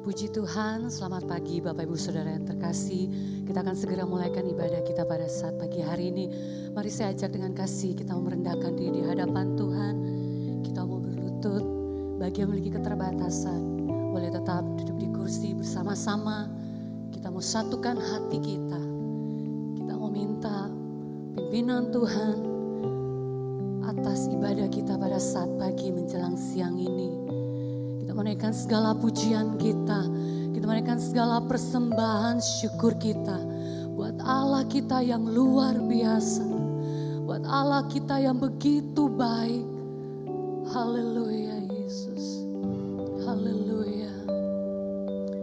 Puji Tuhan, selamat pagi Bapak Ibu Saudara yang terkasih. Kita akan segera mulaikan ibadah kita pada saat pagi hari ini. Mari saya ajak dengan kasih, kita mau merendahkan diri di hadapan Tuhan. Kita mau berlutut, bagi yang memiliki keterbatasan, boleh tetap duduk di kursi bersama-sama. Kita mau satukan hati kita. Kita mau minta pimpinan Tuhan atas ibadah kita pada saat pagi menjelang siang ini. Kita menaikkan segala pujian kita, kita menaikkan segala persembahan syukur kita buat Allah kita yang luar biasa, buat Allah kita yang begitu baik. Haleluya Yesus, haleluya,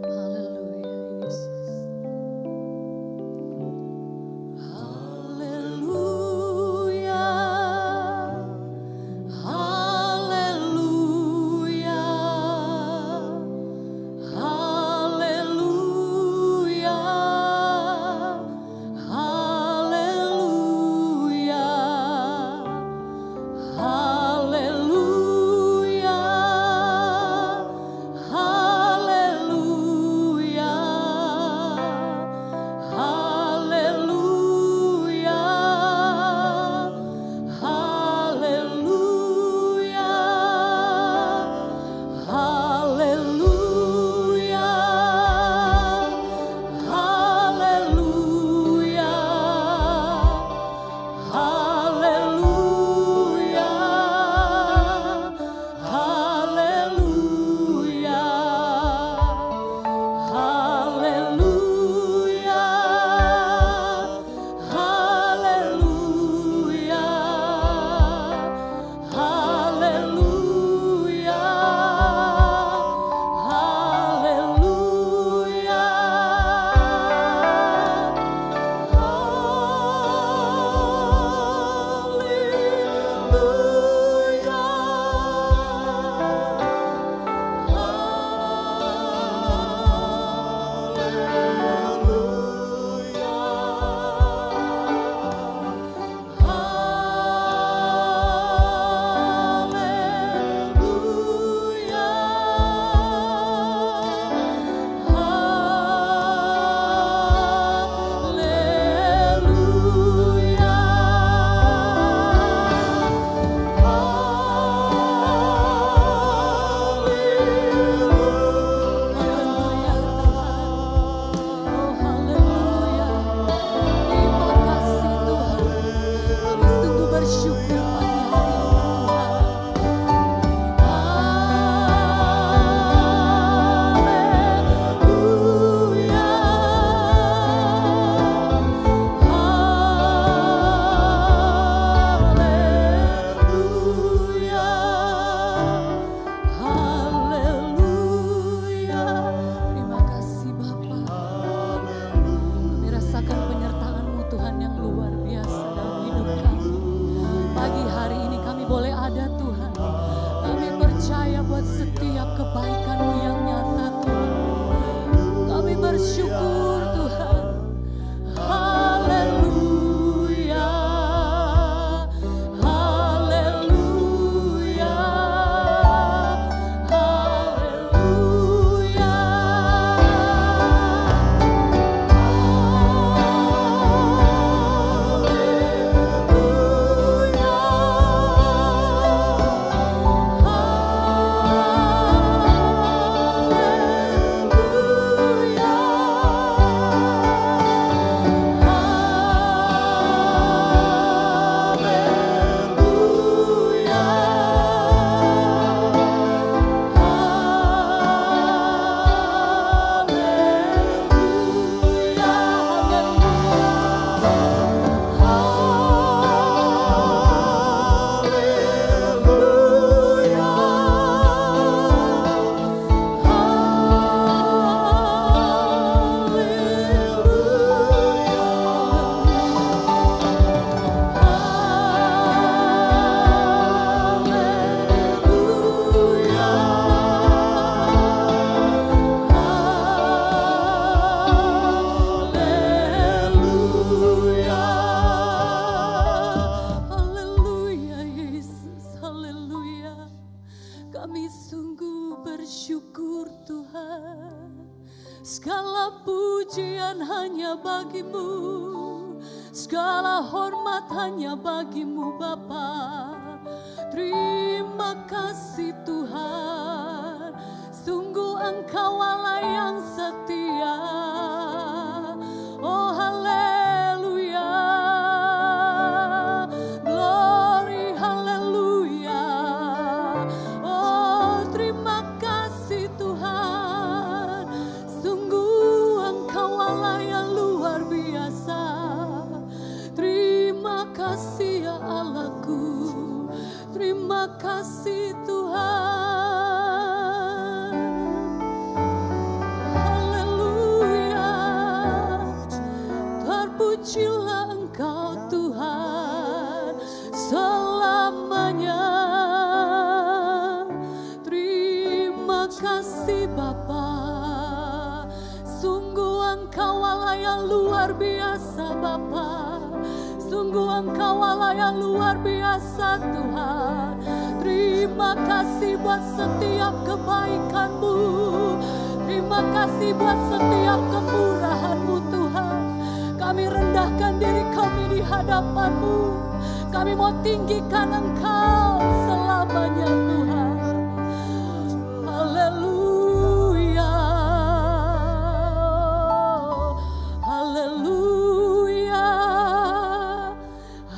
haleluya Yesus. bagimu, segala hormat hanya bagimu Bapa. Terima kasih Tuhan, sungguh Engkau Allah yang setia. Oh haleluya, glory haleluya. Oh terima kasih Tuhan, sungguh Engkau Allah yang luar biasa. Terima kasih ya Allahku, terima kasih Tuhan. Haleluya, terpujilah Engkau Tuhan selamanya. Terima kasih Bapa, sungguh Engkau Allah yang luar biasa Bapa. Sungguh Engkau Allah yang luar biasa Tuhan. Terima kasih buat setiap kebaikan-Mu. Terima kasih buat setiap kemurahan-Mu Tuhan. Kami rendahkan diri kami di hadapan-Mu. Kami mau tinggikan Engkau selamanya Tuhan. Haleluya, haleluya,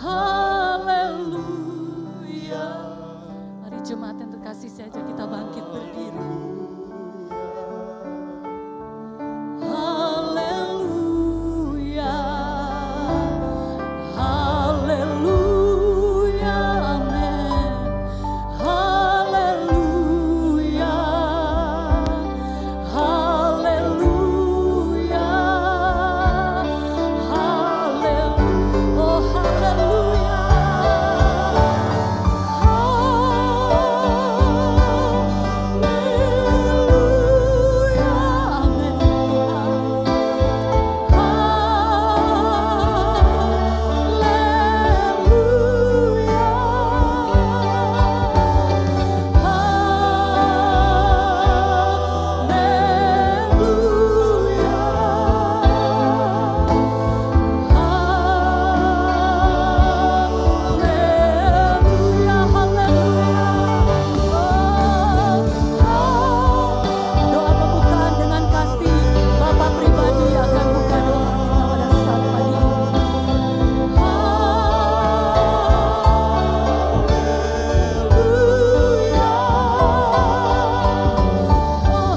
haleluya. Mari jemaat yang terkasih saja kita bangkit berdiri. Haleluya, haleluya, amin. Haleluya, haleluya, haleluya, oh haleluya. Doa pembukaan dengan kasih Bapa pribadi akan buka doa kita pada saat pagi ini. Haleluya, oh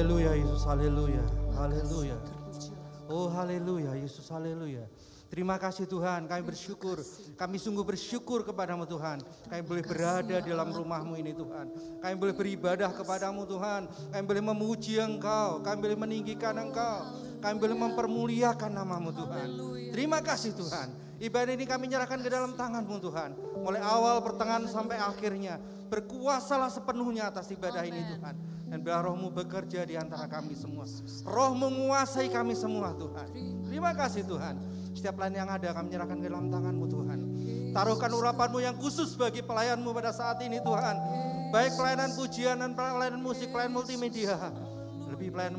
Haleluya Yesus, haleluya, haleluya. Oh haleluya Yesus, haleluya. Terima kasih Tuhan, kami bersyukur, kami sungguh bersyukur kepadamu Tuhan. Kami boleh berada di dalam rumahmu ini Tuhan. Kami boleh beribadah kepadamu Tuhan. Kami boleh memuji Engkau, kami boleh meninggikan Engkau. Kami boleh mempermuliakan namamu Tuhan. Terima kasih Tuhan. Ibadah ini kami nyerahkan ke dalam tangan-Mu Tuhan. Mulai awal, pertengahan sampai akhirnya. Berkuasalah sepenuhnya atas ibadah ini Tuhan. Dan biar Roh-Mu bekerja di antara kami semua. Roh menguasai kami semua Tuhan. Terima kasih Tuhan. Setiap pelayan yang ada kami menyerahkan ke dalam tangan-Mu Tuhan. Taruhkan urapan-Mu yang khusus bagi pelayan-Mu pada saat ini Tuhan. Baik pelayanan pujian dan pelayanan musik, pelayanan multimedia. Lebih pelayanan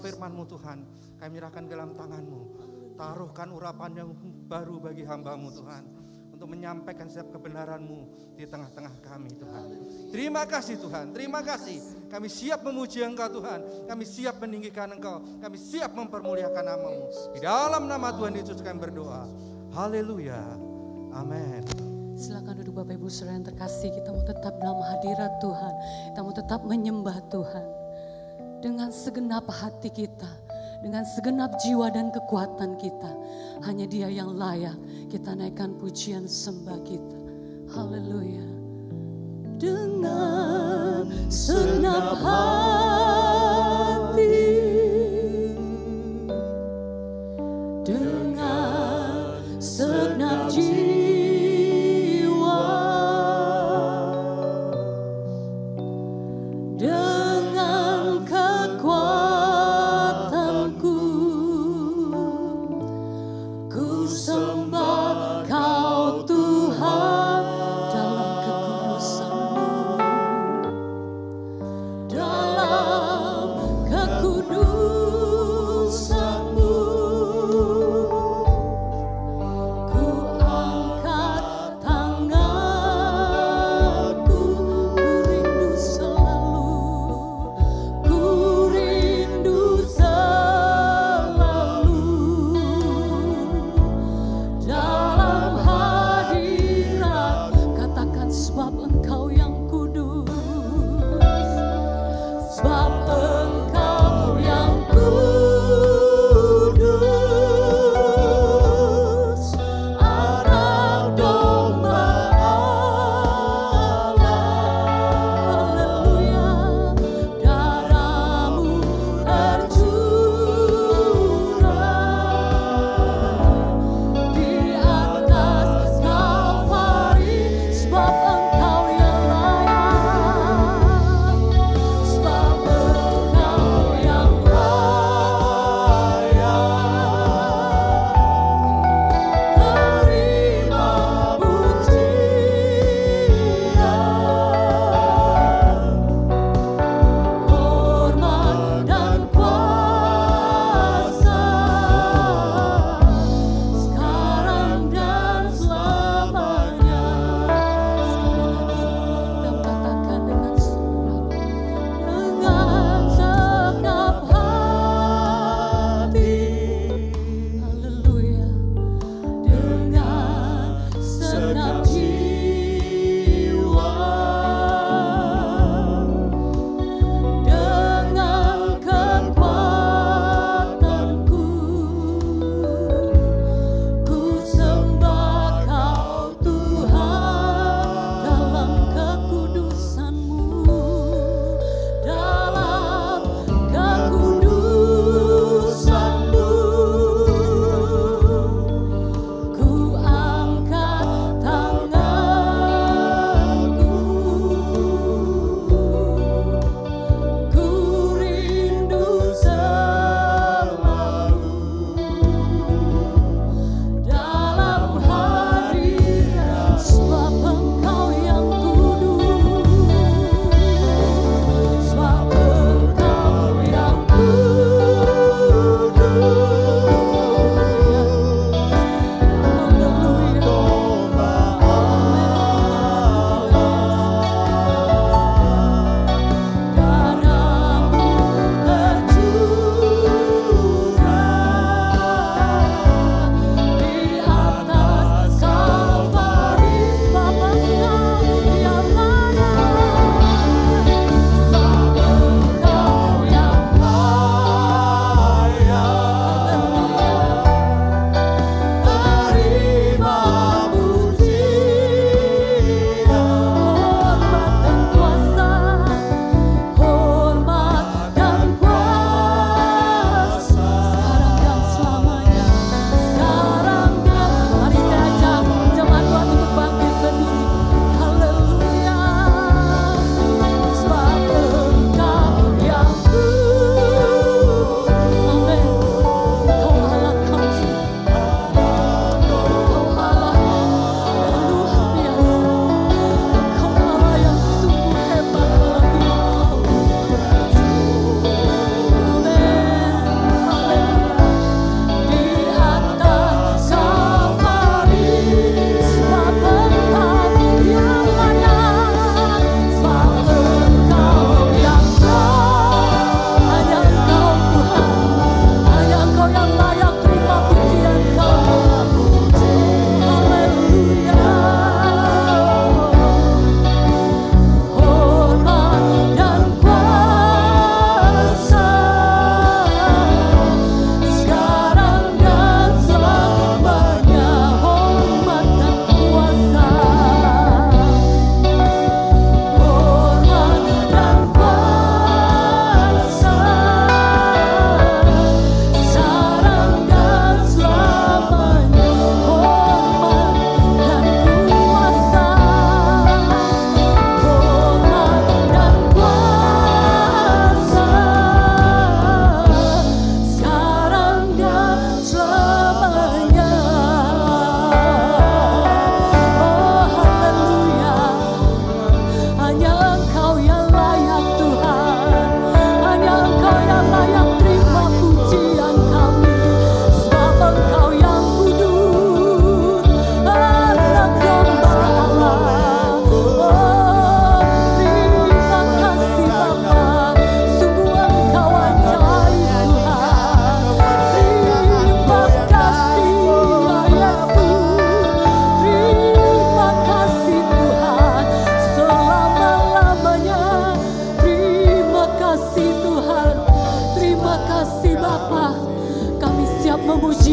firman-Mu Tuhan. Kami menyerahkan ke dalam tangan-Mu. Taruhkan urapan yang baru bagi hamba-Mu Tuhan. Untuk menyampaikan setiap kebenaran-Mu di tengah-tengah kami Tuhan. Terima kasih Tuhan, terima kasih. Kami siap memuji Engkau Tuhan. Kami siap meninggikan Engkau. Kami siap mempermuliakan nama-Mu. Di dalam nama Tuhan Yesus kami berdoa. Haleluya. Amin. Silakan duduk Bapak Ibu Saudara yang terkasih. Kita mau tetap dalam hadirat Tuhan. Kita mau tetap menyembah Tuhan. Dengan segenap hati kita. Dengan segenap jiwa dan kekuatan kita. Hanya Dia yang layak kita naikkan pujian sembah kita. Haleluya. Dengan segenap hati, dengan segenap jiwa, dengan kekuatan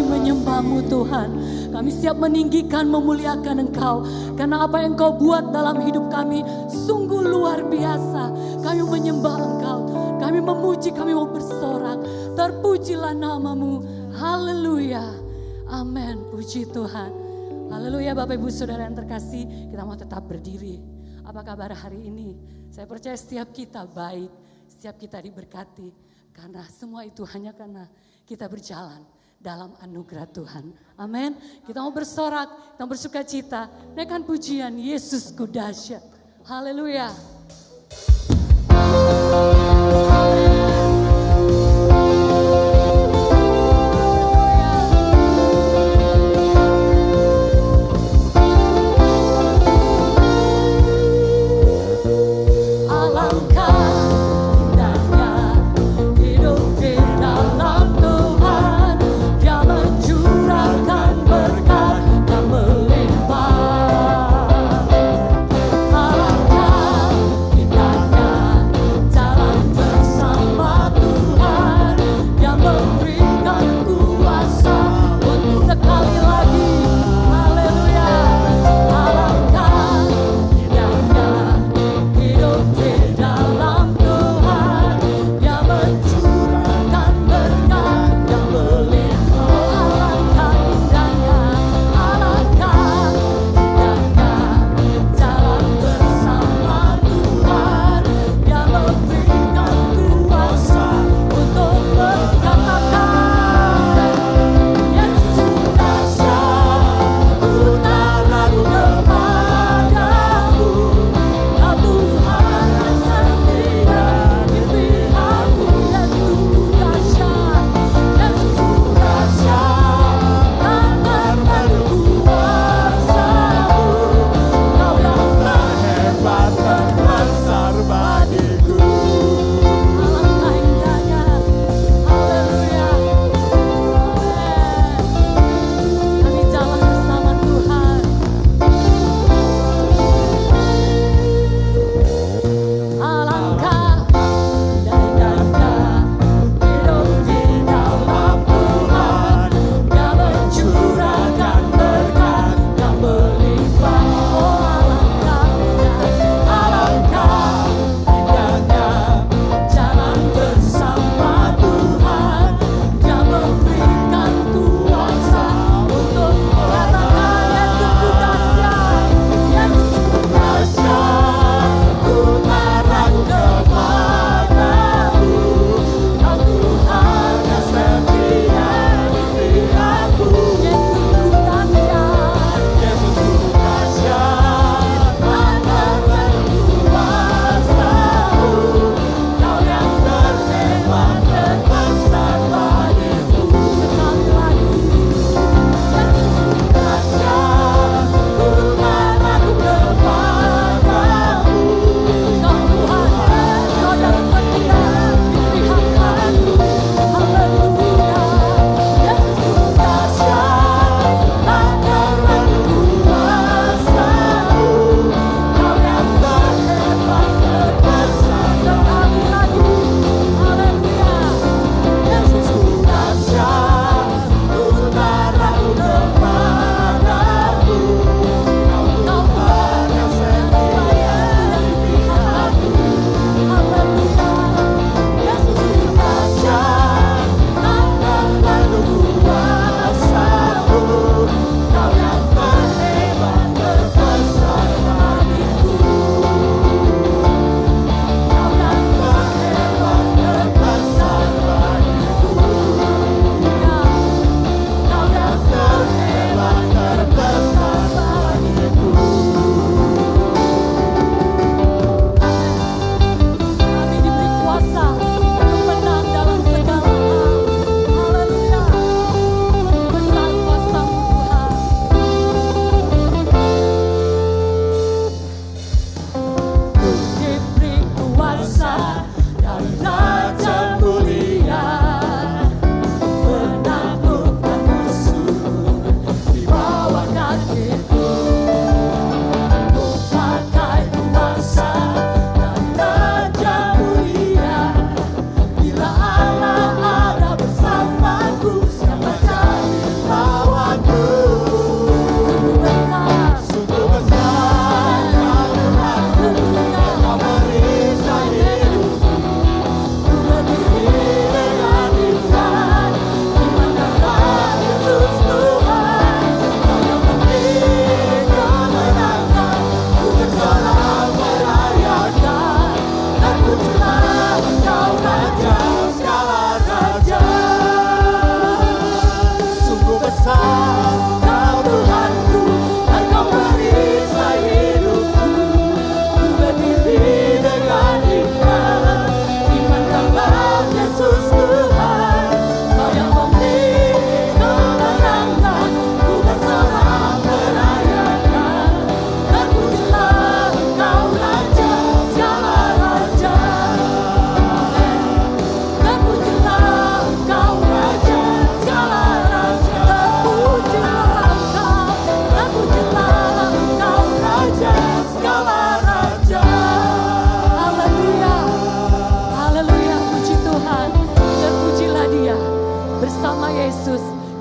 menyembah-Mu Tuhan. Kami siap meninggikan, memuliakan Engkau. Karena apa yang Engkau buat dalam hidup kami sungguh luar biasa. Kami menyembah Engkau. Kami memuji, kami mau bersorak. Terpujilah nama-Mu. Haleluya. Amin. Puji Tuhan. Haleluya Bapak Ibu Saudara yang terkasih. Kita mau tetap berdiri. Apa kabar hari ini? Saya percaya setiap kita baik. Setiap kita diberkati. Karena semua itu hanya karena kita berjalan dalam anugerah Tuhan. Amin. Kita mau bersorak, kita mau bersuka cita. Naikkan pujian Yesusku dahsyat. Haleluya. Jalan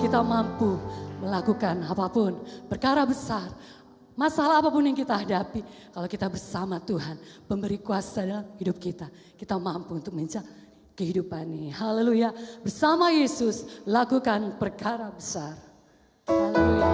kita mampu melakukan apapun, perkara besar, masalah apapun yang kita hadapi. Kalau kita bersama Tuhan, pemberi kuasa dalam hidup kita, kita mampu untuk mencapai kehidupan ini. Haleluya. Bersama Yesus lakukan perkara besar. Haleluya.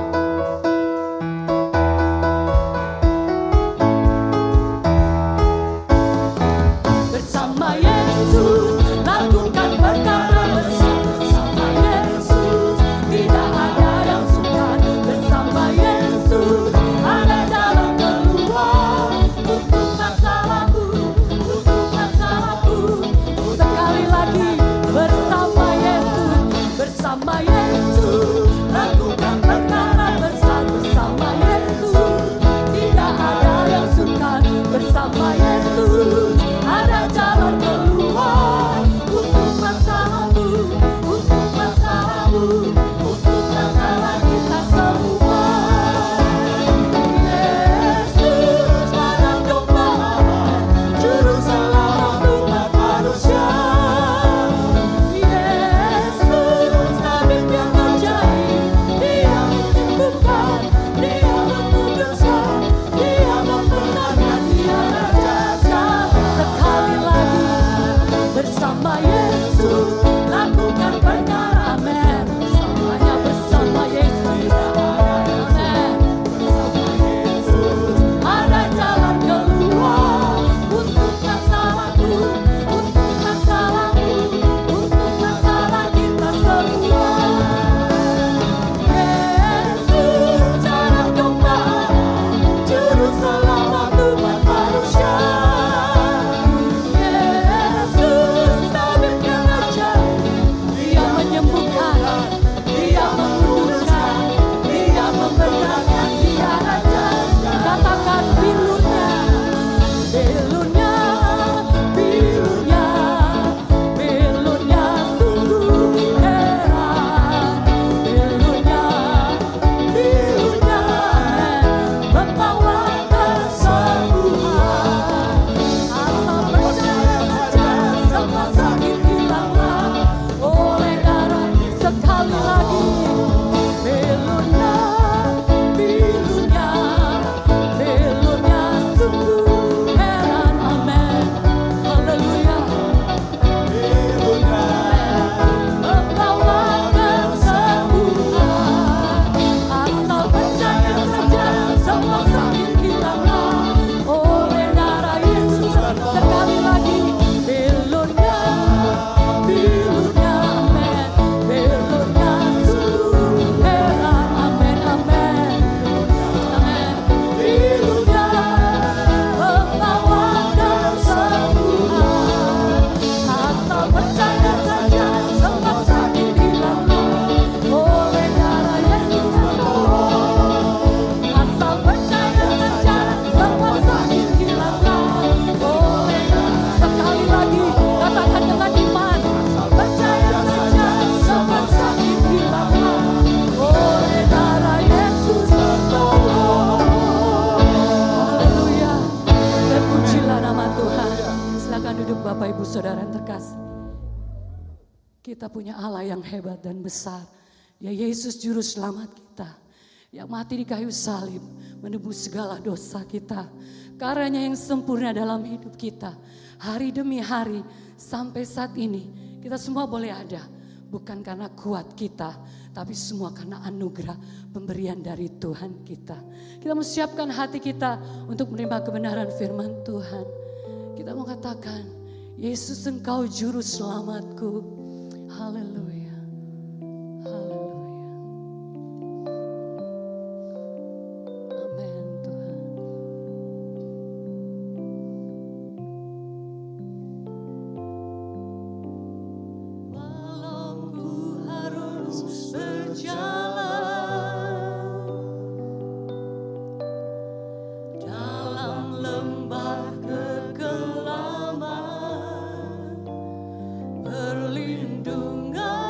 Bersama Yesus lakukan perkara besar. Bersama Yesus tidak ada yang sukar. Bersama Yesus ada jalan keluar untuk masalahku, untuk masalahku. Sekali lagi bersama Yesus, bersama Yesus lakukan perkara besar. Bersama Yesus tidak ada yang sukar. Bersama Yesus ada jalan keluar untuk masalahmu, untuk masalahmu, untuk masalah kita semua. Yesus anak domba Allah, juru selamat umat manusia. Yesus tabib yang ajaib, Dia menyembuhkan, Dia menguduskan, Dia membenarkan, Dia raja. Sekali lagi bersama Yesus lakukan perkara. Amin. Hanya bersama Yesus. Amin. Bersama Yesus ada jalan keluar untuk masalahku, untuk masalahmu, untuk masalah kita semua. Yesus anak domba Allah, juru selamat umat manusia. Yesus tabib yang ajaib, Dia menyembuhkan, Dia menguduskan, Dia membenarkan, Dia raja. Katakan pilunya, pilunya, pilunya, pilunya sungguh heran. Pilunya, pilunya membawa kesembuhan. Asal percaya saja semua sakit hilanglah oleh darah. Sekali lagi pilunya, pilunya, pilunya sungguh heran. Amin. Haleluya. Pilunya membawa kesembuhan. Asal percaya saja semua sakit hilanglah oleh darah Yesus. Sekali lagi pilunya, pilunya, amin. Pilunya sungguh heran. Amin, amin, amin. Pilunya membawa kesembuhan. Asal percaya saja semua sakit hilanglah oleh darah Yesus. Asal percaya saja semua sakit hilanglah oleh darah. Sekali lagi katakan dengan iman. Percaya saja semua sakit hilanglah oleh darah Yesus menolong. Haleluya. Terpujilah nama Tuhan. Silakan duduk Bapak Ibu Saudara yang terkasih. Kita punya Allah yang hebat dan besar. Ya Yesus juru selamat kita. Yang mati di kayu salib menebus segala dosa kita. Karyanya yang sempurna dalam hidup kita. Hari demi hari sampai saat ini kita semua boleh ada. Bukan karena kuat kita, tapi semua karena anugerah pemberian dari Tuhan kita. Kita mau siapkan hati kita untuk menerima kebenaran firman Tuhan. Kita mau katakan, Yesus Engkau juru selamatku. Haleluya. Haleluya. Amin Tuhan. Walau ku harus berjalan dalam lembah kegelapan, perlindungan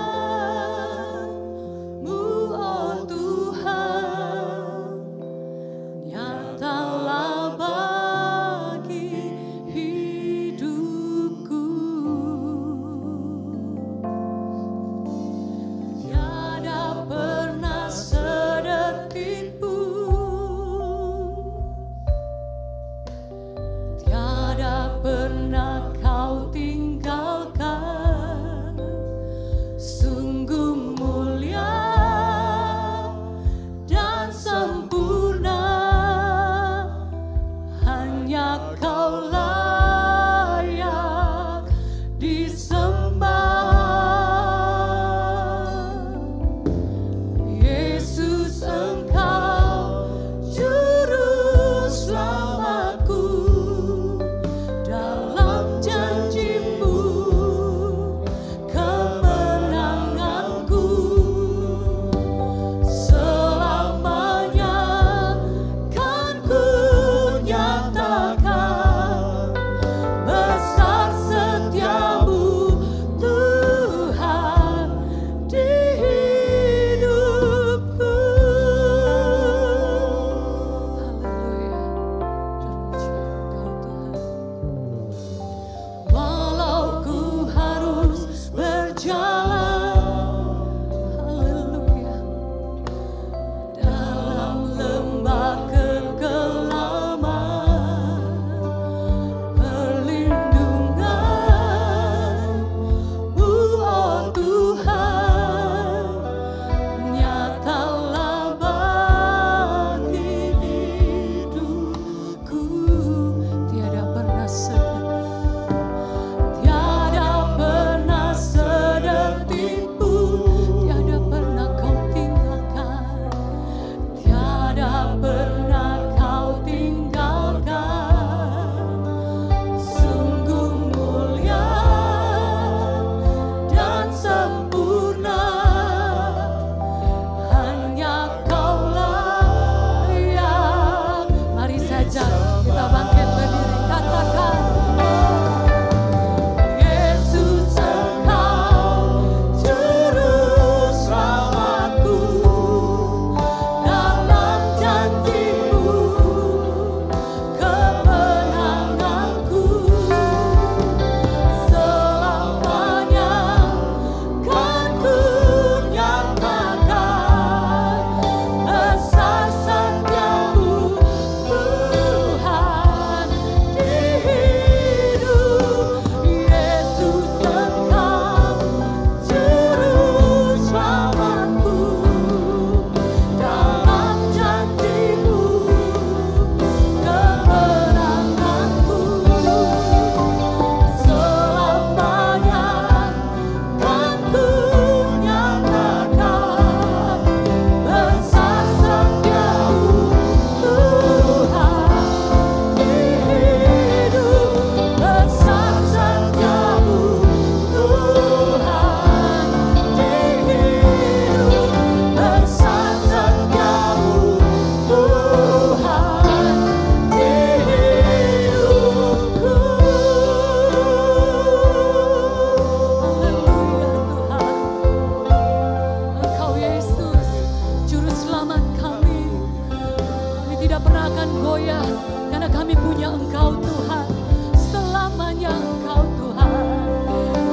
tidak pernah akan goyah, karena kami punya Engkau Tuhan. Selamanya Engkau Tuhan,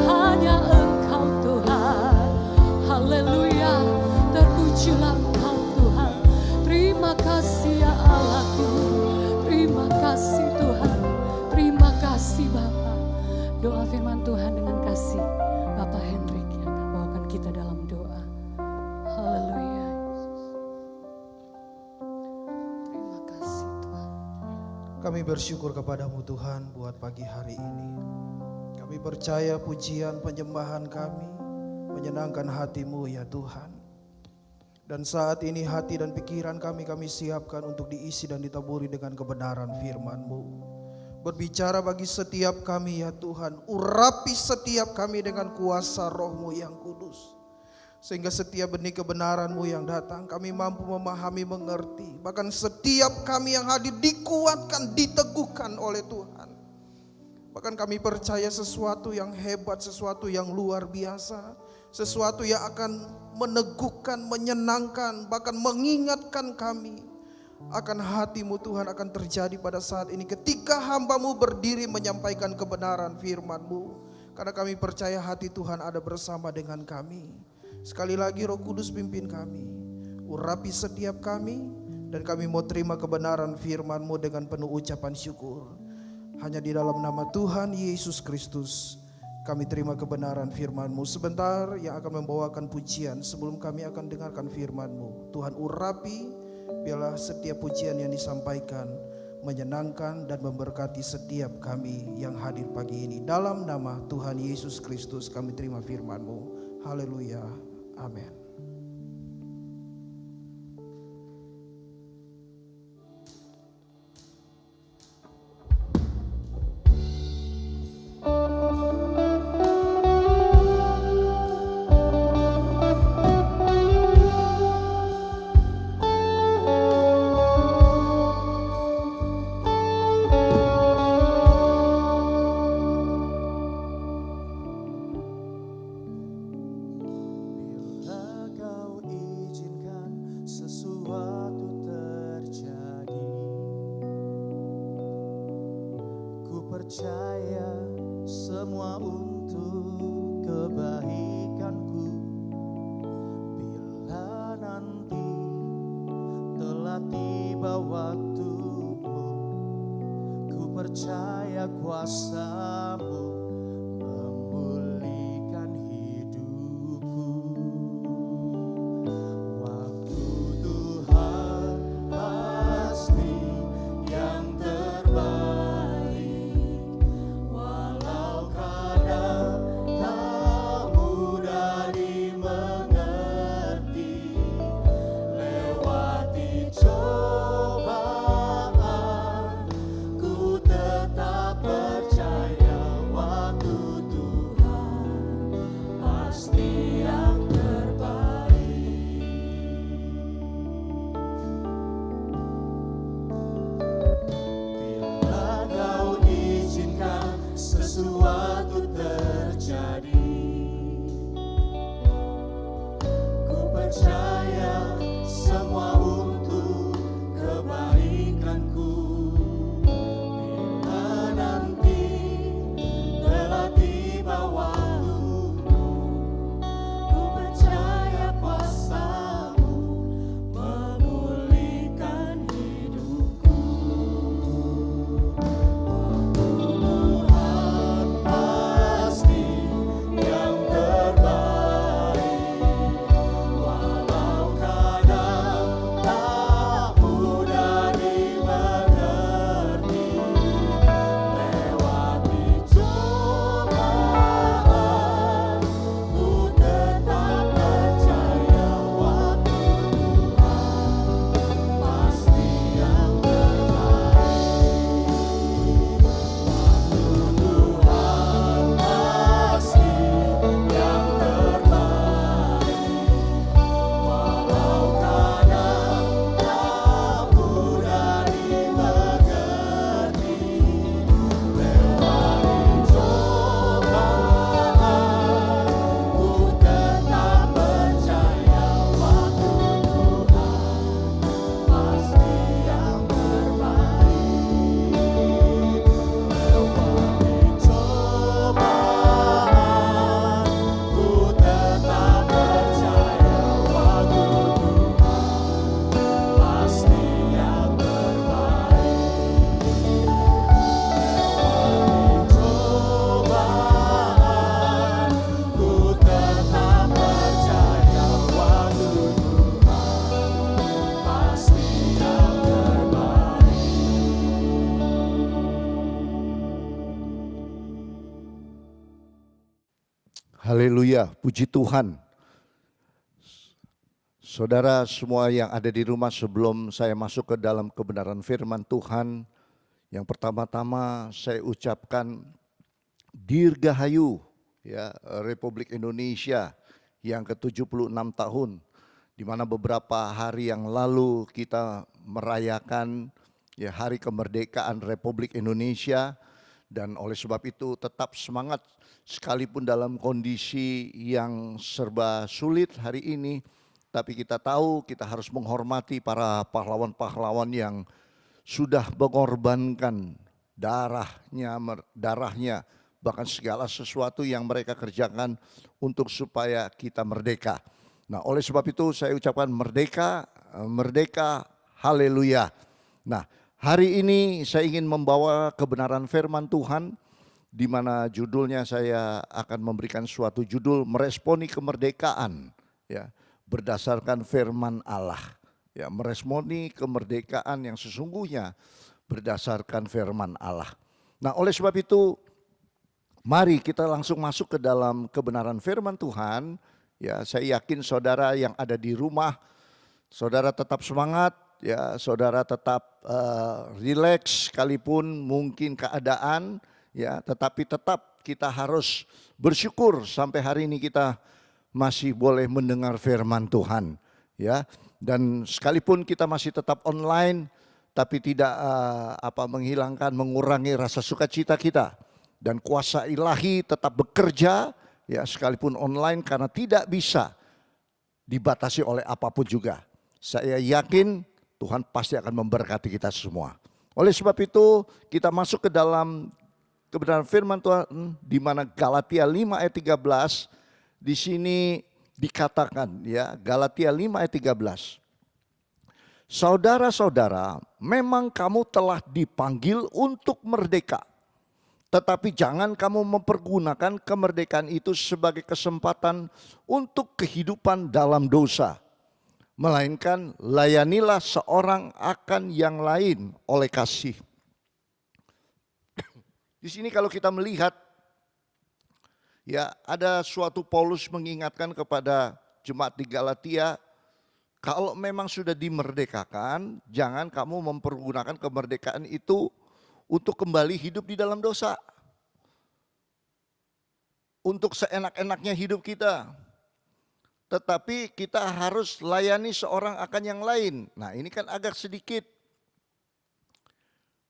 hanya Engkau Tuhan. Haleluya, terpujilah Engkau Tuhan. Terima kasih ya Allahku, terima kasih Tuhan, terima kasih Bapa. Doa firman Tuhan dengan kasih Bapak Hendrik yang akan bawakan kita dalam doa. Haleluya. Terima kasih Tuhan. Kami bersyukur kepadamu Tuhan buat pagi hari ini. Kami percaya pujian penyembahan kami menyenangkan hatimu ya Tuhan. Dan saat ini hati dan pikiran kami siapkan untuk diisi dan ditaburi dengan kebenaran firman-Mu. Berbicara bagi setiap kami ya Tuhan. Urapi setiap kami dengan kuasa Roh-Mu yang kudus. Sehingga setiap benih kebenaran-Mu yang datang kami mampu memahami, mengerti. Bahkan setiap kami yang hadir dikuatkan, diteguhkan oleh Tuhan. Bahkan kami percaya sesuatu yang hebat, sesuatu yang luar biasa. Sesuatu yang akan meneguhkan, menyenangkan, bahkan mengingatkan kami akan hati-Mu Tuhan akan terjadi pada saat ini. Ketika hamba-Mu berdiri menyampaikan kebenaran firman-Mu. Karena kami percaya hati Tuhan ada bersama dengan kami. Sekali lagi Roh Kudus pimpin kami. Urapi setiap kami. Dan kami mau terima kebenaran firman-Mu dengan penuh ucapan syukur. Hanya di dalam nama Tuhan Yesus Kristus kami terima kebenaran firman-Mu. Sebentar yang akan membawakan pujian sebelum kami akan dengarkan firman-Mu. Tuhan urapi, biarlah setiap pujian yang disampaikan menyenangkan dan memberkati setiap kami yang hadir pagi ini. Dalam nama Tuhan Yesus Kristus kami terima firman-Mu. Haleluya. Amin. Percaya semua untuk kebaikanku. Bila nanti telah tiba waktumu, ku percaya kuasa-Mu memulihkan hidupku. Waktu Tuhan pasti yang terbaik. Cobaan, ku tetap percaya. Haleluya, puji Tuhan. Saudara semua yang ada di rumah, sebelum saya masuk ke dalam kebenaran firman Tuhan, yang pertama-tama saya ucapkan Dirgahayu ya Republik Indonesia yang ke-76 tahun, di mana beberapa hari yang lalu kita merayakan ya hari kemerdekaan Republik Indonesia. Dan oleh sebab itu tetap semangat sekalipun dalam kondisi yang serba sulit hari ini, tapi kita tahu kita harus menghormati para pahlawan-pahlawan yang sudah mengorbankan darahnya, bahkan segala sesuatu yang mereka kerjakan untuk supaya kita merdeka. Nah, oleh sebab itu saya ucapkan merdeka, merdeka, haleluya. Nah, hari ini saya ingin membawa kebenaran firman Tuhan, di mana judulnya saya akan memberikan suatu judul meresponi kemerdekaan ya berdasarkan firman Allah. Ya, meresponi kemerdekaan yang sesungguhnya berdasarkan firman Allah. Nah, oleh sebab itu mari kita langsung masuk ke dalam kebenaran firman Tuhan. Ya, saya yakin saudara yang ada di rumah, saudara tetap semangat. Ya, saudara tetap rileks sekalipun mungkin keadaan ya, tetapi tetap kita harus bersyukur sampai hari ini kita masih boleh mendengar firman Tuhan ya. Dan sekalipun kita masih tetap online, tapi tidak mengurangi rasa sukacita kita, dan kuasa ilahi tetap bekerja ya sekalipun online, karena tidak bisa dibatasi oleh apapun juga. Saya yakin Tuhan pasti akan memberkati kita semua. Oleh sebab itu kita masuk ke dalam kebenaran firman Tuhan, di mana Galatia 5 ayat 13 di sini dikatakan ya, Galatia 5 ayat 13. Saudara-saudara, memang kamu telah dipanggil untuk merdeka. Tetapi jangan kamu mempergunakan kemerdekaan itu sebagai kesempatan untuk kehidupan dalam dosa. Melainkan layanilah seorang akan yang lain oleh kasih. Di sini kalau kita melihat ya, ada suatu Paulus mengingatkan kepada jemaat di Galatia, kalau memang sudah dimerdekakan, jangan kamu mempergunakan kemerdekaan itu untuk kembali hidup di dalam dosa. Untuk seenak-enaknya hidup kita. Tetapi kita harus layani seorang akan yang lain. Nah, ini kan agak sedikit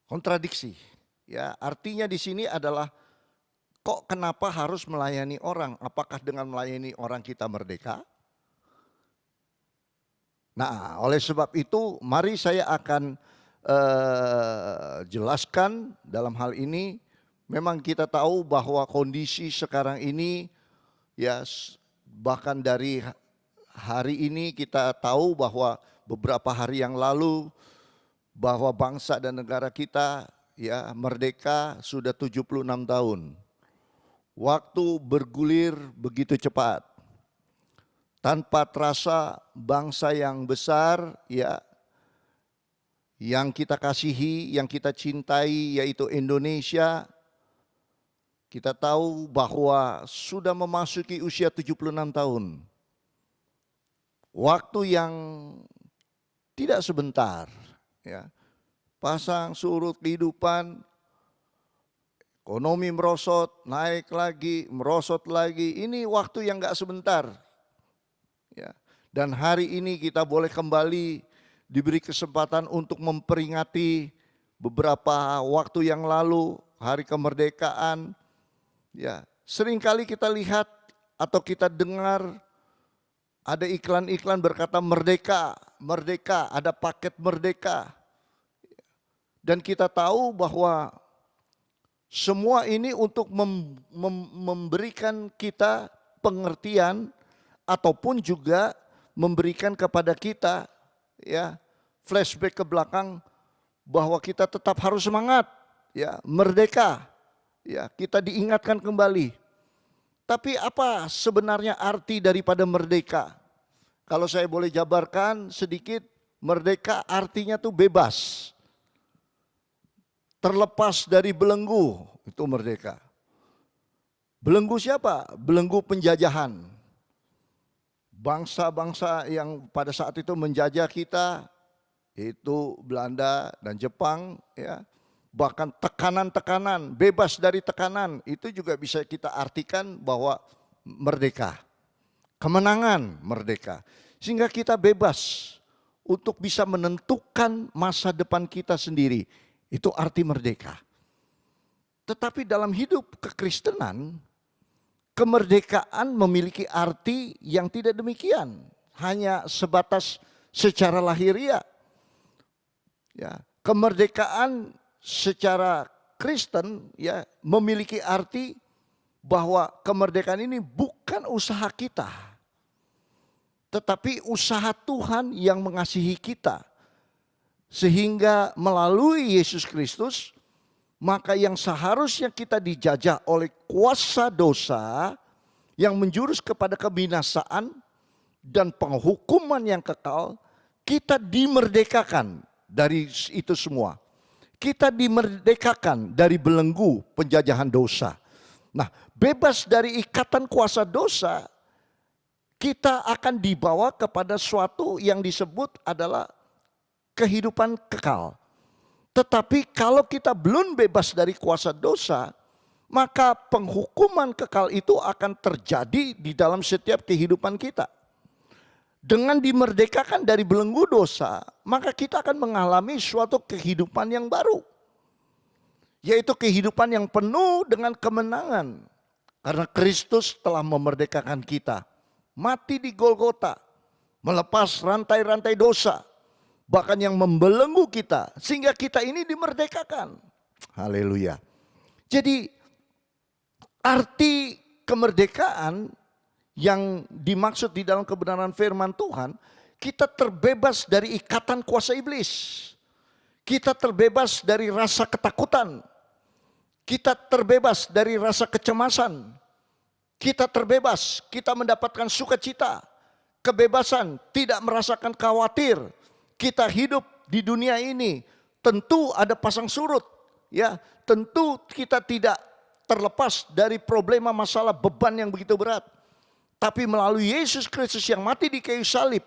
kontradiksi. Ya, artinya di sini adalah kok kenapa harus melayani orang? Apakah dengan melayani orang kita merdeka? Nah, oleh sebab itu mari saya akan jelaskan dalam hal ini. Memang kita tahu bahwa kondisi sekarang ini ya, bahkan dari hari ini kita tahu bahwa beberapa hari yang lalu bahwa bangsa dan negara kita ya merdeka sudah 76 tahun. Waktu bergulir begitu cepat. Tanpa terasa bangsa yang besar ya, yang kita kasihi, yang kita cintai, yaitu Indonesia, kita tahu bahwa sudah memasuki usia 76 tahun. Waktu yang tidak sebentar ya. Pasang surut kehidupan, ekonomi merosot, naik lagi, merosot lagi. Ini waktu yang gak sebentar. Ya. Dan hari ini kita boleh kembali diberi kesempatan untuk memperingati beberapa waktu yang lalu, hari kemerdekaan. Ya, seringkali kita lihat atau kita dengar ada iklan-iklan berkata merdeka, merdeka, ada paket merdeka. Dan kita tahu bahwa semua ini untuk memberikan kita pengertian ataupun juga memberikan kepada kita ya flashback ke belakang bahwa kita tetap harus semangat ya, merdeka. Ya, kita diingatkan kembali. Tapi apa sebenarnya arti daripada merdeka? Kalau saya boleh jabarkan sedikit, merdeka artinya tuh bebas. Terlepas dari belenggu, itu merdeka. Belenggu siapa? Belenggu penjajahan. Bangsa-bangsa yang pada saat itu menjajah kita, itu Belanda dan Jepang, ya. Bahkan tekanan-tekanan, bebas dari tekanan, itu juga bisa kita artikan bahwa merdeka. Kemenangan merdeka. Sehingga kita bebas untuk bisa menentukan masa depan kita sendiri. Itu arti merdeka. Tetapi dalam hidup kekristenan, kemerdekaan memiliki arti yang tidak demikian. Hanya sebatas secara lahiriah. Ya, kemerdekaan secara Kristen ya memiliki arti bahwa kemerdekaan ini bukan usaha kita, tetapi usaha Tuhan yang mengasihi kita. Sehingga melalui Yesus Kristus, maka yang seharusnya kita dijajah oleh kuasa dosa yang menjurus kepada kebinasaan dan penghukuman yang kekal, kita dimerdekakan dari itu semua. Kita dimerdekakan dari belenggu penjajahan dosa. Nah, bebas dari ikatan kuasa dosa, kita akan dibawa kepada suatu yang disebut adalah kehidupan kekal. Tetapi kalau kita belum bebas dari kuasa dosa, maka penghukuman kekal itu akan terjadi di dalam setiap kehidupan kita. Dengan dimerdekakan dari belenggu dosa, maka kita akan mengalami suatu kehidupan yang baru. Yaitu kehidupan yang penuh dengan kemenangan. Karena Kristus telah memerdekakan kita. Mati di Golgota, melepas rantai-rantai dosa. Bahkan yang membelenggu kita, sehingga kita ini dimerdekakan. Haleluya. Jadi arti kemerdekaan yang dimaksud di dalam kebenaran firman Tuhan, kita terbebas dari ikatan kuasa iblis. Kita terbebas dari rasa ketakutan. Kita terbebas dari rasa kecemasan. Kita terbebas, kita mendapatkan sukacita, kebebasan, tidak merasakan khawatir. Kita hidup di dunia ini, tentu ada pasang surut. Ya, tentu kita tidak terlepas dari problema masalah beban yang begitu berat. Tapi melalui Yesus Kristus yang mati di kayu salib,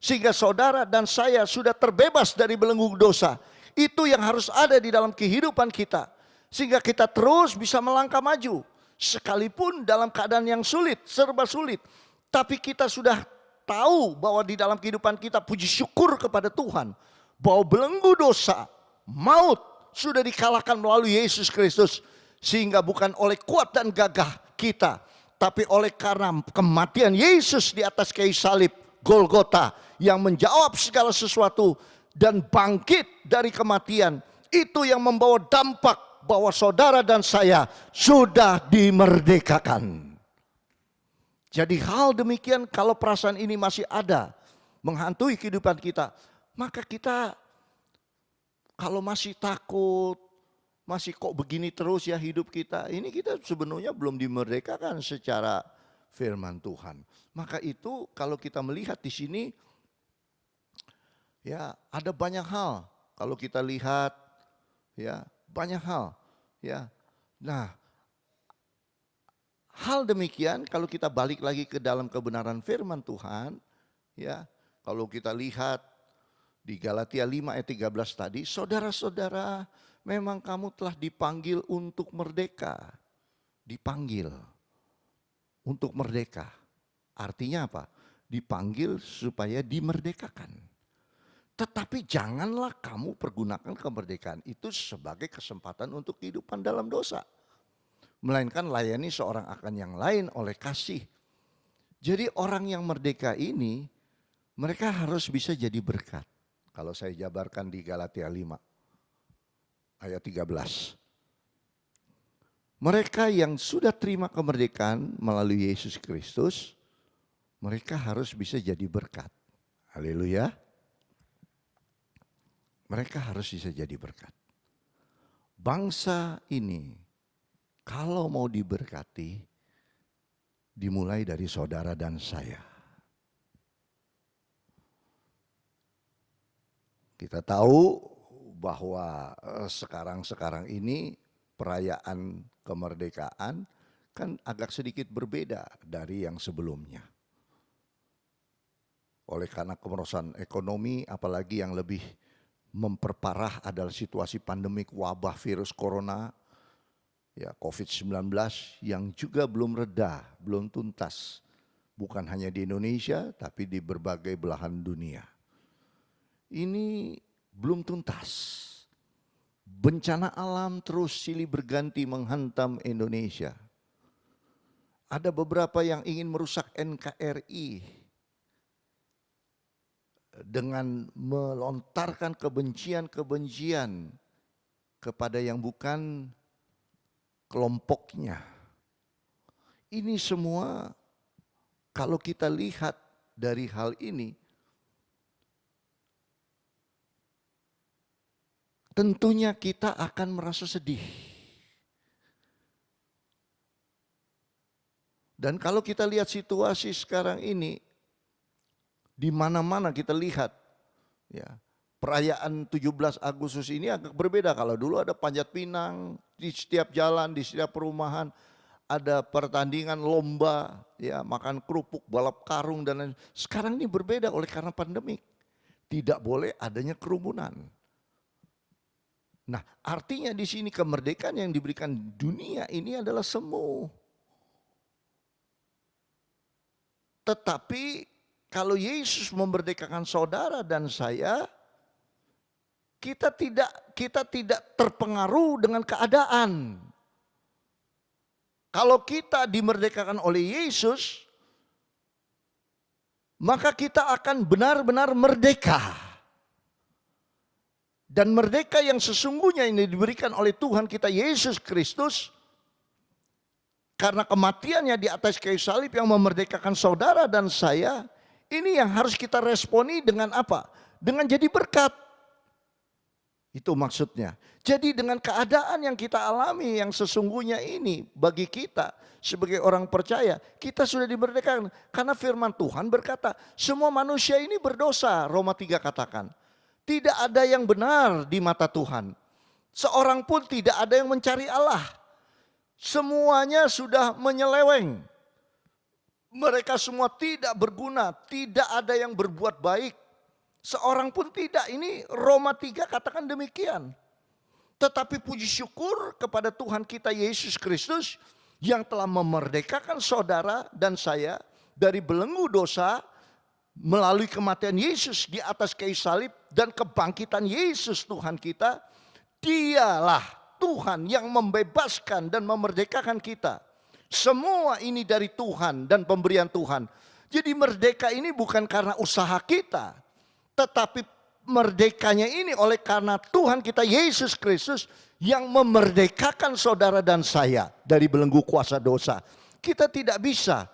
sehingga saudara dan saya sudah terbebas dari belenggu dosa. Itu yang harus ada di dalam kehidupan kita. Sehingga kita terus bisa melangkah maju. Sekalipun dalam keadaan yang sulit, serba sulit. Tapi kita sudah tahu bahwa di dalam kehidupan kita, puji syukur kepada Tuhan, bahwa belenggu dosa, maut sudah dikalahkan melalui Yesus Kristus. Sehingga bukan oleh kuat dan gagah kita, tapi oleh karena kematian Yesus di atas kayu salib Golgota yang menjawab segala sesuatu dan bangkit dari kematian, itu yang membawa dampak bahwa saudara dan saya sudah dimerdekakan. Jadi hal demikian, kalau perasaan ini masih ada menghantui kehidupan kita, maka kita kalau masih takut, masih kok begini terus ya hidup kita, ini kita sebenarnya belum dimerdekakan secara firman Tuhan. Maka itu kalau kita melihat di sini, ya ada banyak hal. Kalau kita lihat, ya banyak hal. Ya, nah hal demikian kalau kita balik lagi ke dalam kebenaran firman Tuhan, ya kalau kita lihat di Galatia 5 ayat 13 tadi, saudara-saudara, memang kamu telah dipanggil untuk merdeka. Dipanggil untuk merdeka. Artinya apa? Dipanggil supaya dimerdekakan. Tetapi janganlah kamu pergunakan kemerdekaan itu sebagai kesempatan untuk kehidupan dalam dosa. Melainkan layani seorang akan yang lain oleh kasih. Jadi orang yang merdeka ini, mereka harus bisa jadi berkat. Kalau saya jabarkan di Galatia 5. Ayat 13. Mereka yang sudah terima kemerdekaan melalui Yesus Kristus, mereka harus bisa jadi berkat. Haleluya. Mereka harus bisa jadi berkat. Bangsa ini kalau mau diberkati, dimulai dari saudara dan saya. Kita tahu bahwa sekarang ini perayaan kemerdekaan kan agak sedikit berbeda dari yang sebelumnya. Oleh karena kemerosotan ekonomi, apalagi yang lebih memperparah adalah situasi pandemik wabah virus corona, ya COVID-19 yang juga belum reda, belum tuntas. Bukan hanya di Indonesia, tapi di berbagai belahan dunia. Ini belum tuntas. Bencana alam terus silih berganti menghantam Indonesia. Ada beberapa yang ingin merusak NKRI dengan melontarkan kebencian-kebencian kepada yang bukan kelompoknya. Ini semua kalau kita lihat dari hal ini, tentunya kita akan merasa sedih. Dan kalau kita lihat situasi sekarang ini, di mana-mana kita lihat, ya, perayaan 17 Agustus ini agak berbeda. Kalau dulu ada panjat pinang di setiap jalan, di setiap perumahan, ada pertandingan lomba, ya, makan kerupuk, balap karung dan lain. Sekarang ini berbeda oleh karena pandemik. Tidak boleh adanya kerumunan. Nah, artinya di sini kemerdekaan yang diberikan dunia ini adalah semu. Tetapi kalau Yesus memerdekakan saudara dan saya, kita tidak terpengaruh dengan keadaan. Kalau kita dimerdekakan oleh Yesus, maka kita akan benar-benar merdeka. Dan merdeka yang sesungguhnya ini diberikan oleh Tuhan kita Yesus Kristus, karena kematiannya di atas kayu salib yang memerdekakan saudara dan saya, ini yang harus kita responi dengan apa? Dengan jadi berkat. Itu maksudnya. Jadi dengan keadaan yang kita alami yang sesungguhnya ini bagi kita sebagai orang percaya, kita sudah dimerdekakan. Karena firman Tuhan berkata, semua manusia ini berdosa, Roma 3 katakan. Tidak ada yang benar di mata Tuhan. Seorang pun tidak ada yang mencari Allah. Semuanya sudah menyeleweng. Mereka semua tidak berguna, tidak ada yang berbuat baik. Seorang pun tidak, ini Roma 3 katakan demikian. Tetapi puji syukur kepada Tuhan kita Yesus Kristus yang telah memerdekakan saudara dan saya dari belenggu dosa melalui kematian Yesus di atas kayu salib dan kebangkitan Yesus Tuhan kita. Dialah Tuhan yang membebaskan dan memerdekakan kita. Semua ini dari Tuhan dan pemberian Tuhan. Jadi merdeka ini bukan karena usaha kita, tetapi merdekanya ini oleh karena Tuhan kita Yesus Kristus yang memerdekakan saudara dan saya dari belenggu kuasa dosa. Kita tidak bisa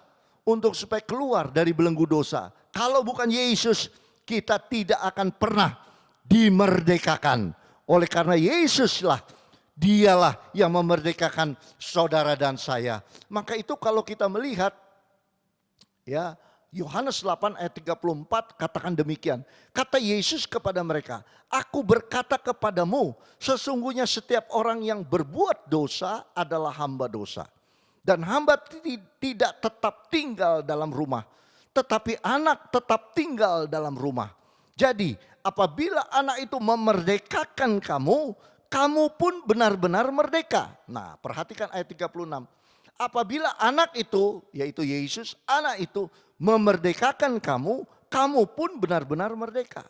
untuk supaya keluar dari belenggu dosa. Kalau bukan Yesus, kita tidak akan pernah dimerdekakan. Oleh karena Yesuslah, Dialah yang memerdekakan saudara dan saya. Maka itu kalau kita melihat, ya, Yohanes 8 ayat 34 katakan demikian. Kata Yesus kepada mereka, aku berkata kepadamu, sesungguhnya setiap orang yang berbuat dosa adalah hamba dosa. Dan hamba tidak tetap tinggal dalam rumah, tetapi anak tetap tinggal dalam rumah. Jadi apabila anak itu memerdekakan kamu, kamu pun benar-benar merdeka. Nah, perhatikan ayat 36. Apabila anak itu, yaitu Yesus, anak itu memerdekakan kamu, kamu pun benar-benar merdeka.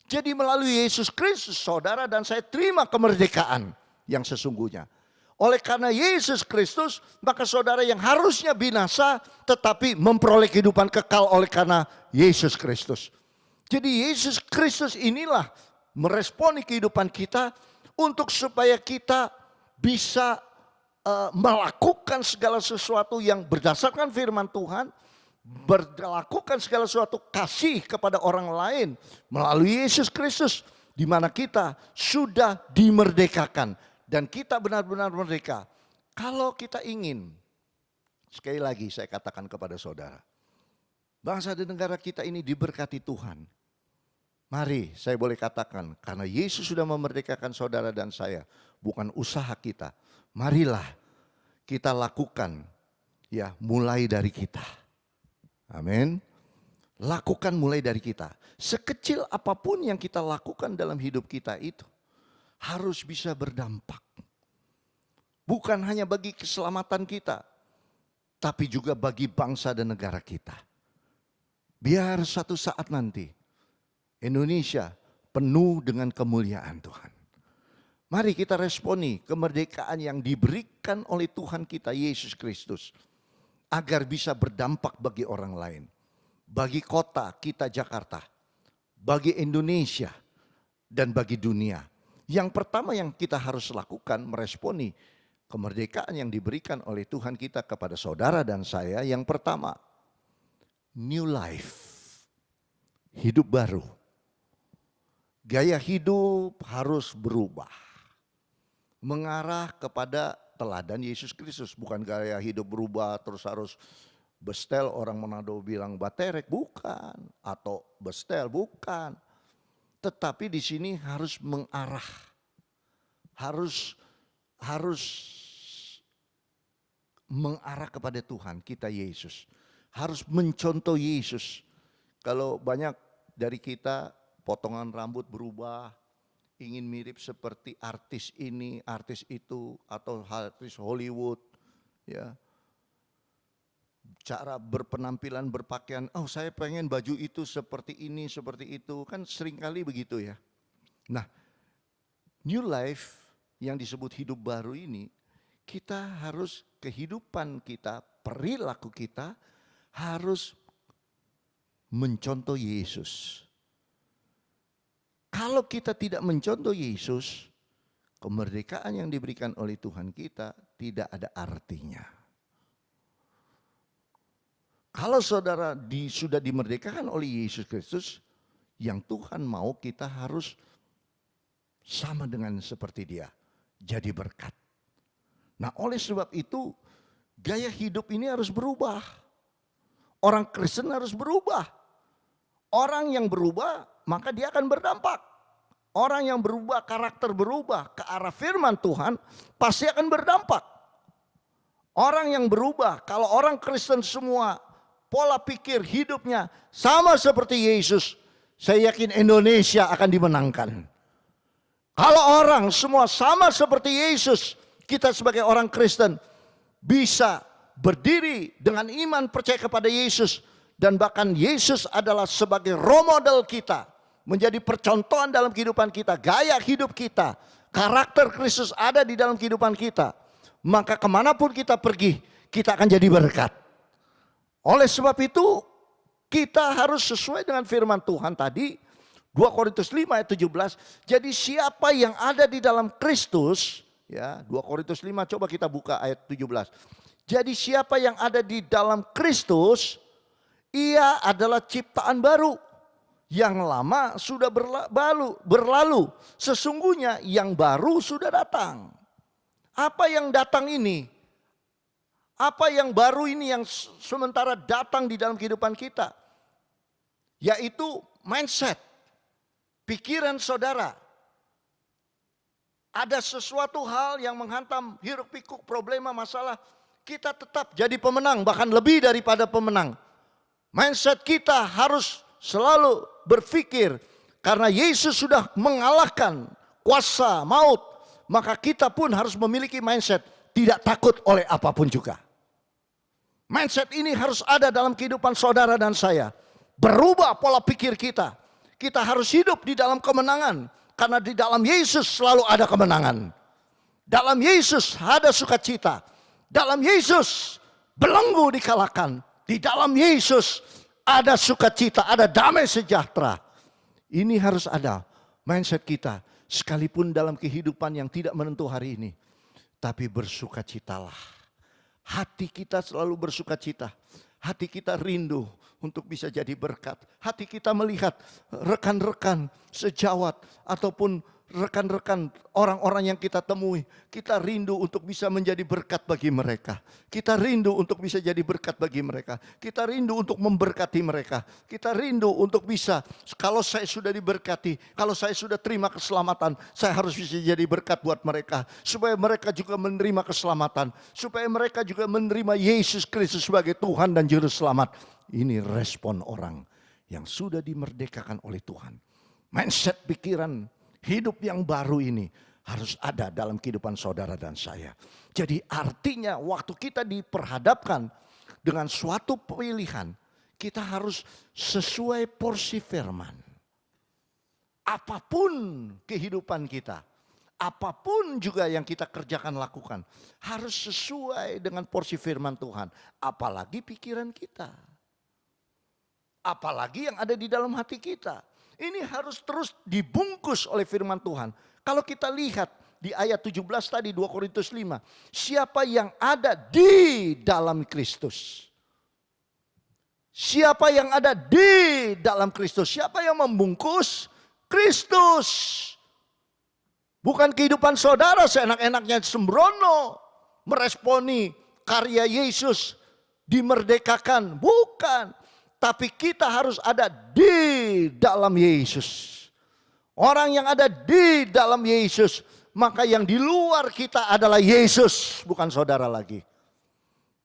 Jadi melalui Yesus Kristus, saudara dan saya terima kemerdekaan yang sesungguhnya. Oleh karena Yesus Kristus, maka saudara yang harusnya binasa, tetapi memperoleh kehidupan kekal oleh karena Yesus Kristus. Jadi Yesus Kristus inilah meresponi kehidupan kita untuk supaya kita bisa melakukan segala sesuatu yang berdasarkan firman Tuhan, melakukan segala sesuatu kasih kepada orang lain melalui Yesus Kristus, di mana kita sudah dimerdekakan dan kita benar-benar merdeka. Kalau kita ingin, sekali lagi saya katakan kepada saudara, bangsa dan negara kita ini diberkati Tuhan. Mari saya boleh katakan, karena Yesus sudah memerdekakan saudara dan saya, bukan usaha kita. Marilah kita lakukan ya mulai dari kita. Amin. Lakukan mulai dari kita. Sekecil apapun yang kita lakukan dalam hidup kita itu harus bisa berdampak. Bukan hanya bagi keselamatan kita, tapi juga bagi bangsa dan negara kita. Biar satu saat nanti Indonesia penuh dengan kemuliaan Tuhan. Mari kita responi kemerdekaan yang diberikan oleh Tuhan kita Yesus Kristus agar bisa berdampak bagi orang lain. Bagi kota kita Jakarta, bagi Indonesia, dan bagi dunia. Yang pertama yang kita harus lakukan meresponi kemerdekaan yang diberikan oleh Tuhan kita kepada saudara dan saya. Yang pertama, new life, hidup baru. Gaya hidup harus berubah. Mengarah kepada teladan Yesus Kristus. Bukan gaya hidup berubah terus harus bestel, orang Manado bilang baterek, bukan. Atau bestel, bukan. Tetapi di sini harus mengarah. Harus mengarah kepada Tuhan kita Yesus. Harus mencontoh Yesus. Kalau banyak dari kita potongan rambut berubah, ingin mirip seperti artis ini, artis itu, atau artis Hollywood, ya. Cara berpenampilan, berpakaian, oh saya pengen baju itu seperti ini, seperti itu. Kan seringkali begitu ya. Nah, new life yang disebut hidup baru ini, kita harus kehidupan kita, perilaku kita harus mencontoh Yesus. Kalau kita tidak mencontoh Yesus, kemerdekaan yang diberikan oleh Tuhan kita tidak ada artinya. Kalau saudara sudah dimerdekakan oleh Yesus Kristus, yang Tuhan mau kita harus sama dengan seperti Dia, jadi berkat. Nah, oleh sebab itu gaya hidup ini harus berubah. Orang Kristen harus berubah. Orang yang berubah maka dia akan berdampak. Orang yang berubah, karakter berubah ke arah firman Tuhan pasti akan berdampak. Orang yang berubah, kalau orang Kristen semua pola pikir hidupnya sama seperti Yesus, saya yakin Indonesia akan dimenangkan. Kalau orang semua sama seperti Yesus, kita sebagai orang Kristen bisa berdiri dengan iman percaya kepada Yesus, dan bahkan Yesus adalah sebagai role model kita, menjadi percontohan dalam kehidupan kita, gaya hidup kita, karakter Kristus ada di dalam kehidupan kita, maka kemanapun kita pergi, kita akan jadi berkat. Oleh sebab itu, kita harus sesuai dengan firman Tuhan tadi, 2 Korintus 5 ayat 17. Jadi siapa yang ada di dalam Kristus, ya 2 Korintus 5 coba kita buka ayat 17. Jadi siapa yang ada di dalam Kristus, ia adalah ciptaan baru. Yang lama sudah berlalu. Sesungguhnya yang baru sudah datang. Apa yang datang ini? Apa yang baru ini yang sementara datang di dalam kehidupan kita? Yaitu mindset, pikiran saudara. Ada sesuatu hal yang menghantam hiruk pikuk, problema, masalah. Kita tetap jadi pemenang, bahkan lebih daripada pemenang. Mindset kita harus selalu berpikir, karena Yesus sudah mengalahkan kuasa maut, maka kita pun harus memiliki mindset tidak takut oleh apapun juga. Mindset ini harus ada dalam kehidupan saudara dan saya. Berubah pola pikir kita. Kita harus hidup di dalam kemenangan, karena di dalam Yesus selalu ada kemenangan. Dalam Yesus ada sukacita. Dalam Yesus belenggu dikalahkan. Di dalam Yesus ada sukacita, ada damai sejahtera. Ini harus ada mindset kita. Sekalipun dalam kehidupan yang tidak menentu hari ini, tapi bersukacitalah. Hati kita selalu bersukacita. Hati kita rindu untuk bisa jadi berkat. Hati kita melihat rekan-rekan sejawat ataupun rekan-rekan, orang-orang yang kita temui, kita rindu untuk bisa menjadi berkat bagi mereka. Kita rindu untuk bisa jadi berkat bagi mereka. Kita rindu untuk memberkati mereka. Kita rindu untuk bisa, kalau saya sudah diberkati, kalau saya sudah terima keselamatan, saya harus bisa jadi berkat buat mereka. Supaya mereka juga menerima keselamatan. Supaya mereka juga menerima Yesus Kristus sebagai Tuhan dan Juru Selamat. Ini respon orang yang sudah dimerdekakan oleh Tuhan. Mindset pikiran hidup yang baru ini harus ada dalam kehidupan saudara dan saya. Jadi artinya waktu kita diperhadapkan dengan suatu pilihan, kita harus sesuai porsi firman. Apapun kehidupan kita, apapun juga yang kita kerjakan lakukan, harus sesuai dengan porsi firman Tuhan. Apalagi pikiran kita. Apalagi yang ada di dalam hati kita. Ini harus terus dibungkus oleh firman Tuhan. Kalau kita lihat di ayat 17 tadi 2 Korintus 5. Siapa yang ada di dalam Kristus. Siapa yang ada di dalam Kristus. Siapa yang membungkus? Kristus. Bukan kehidupan saudara seenak-enaknya sembrono. Meresponi karya Yesus. Dimerdekakan. Bukan. Tapi kita harus ada di dalam Yesus. Orang yang ada di dalam Yesus, maka yang di luar kita adalah Yesus, bukan saudara lagi.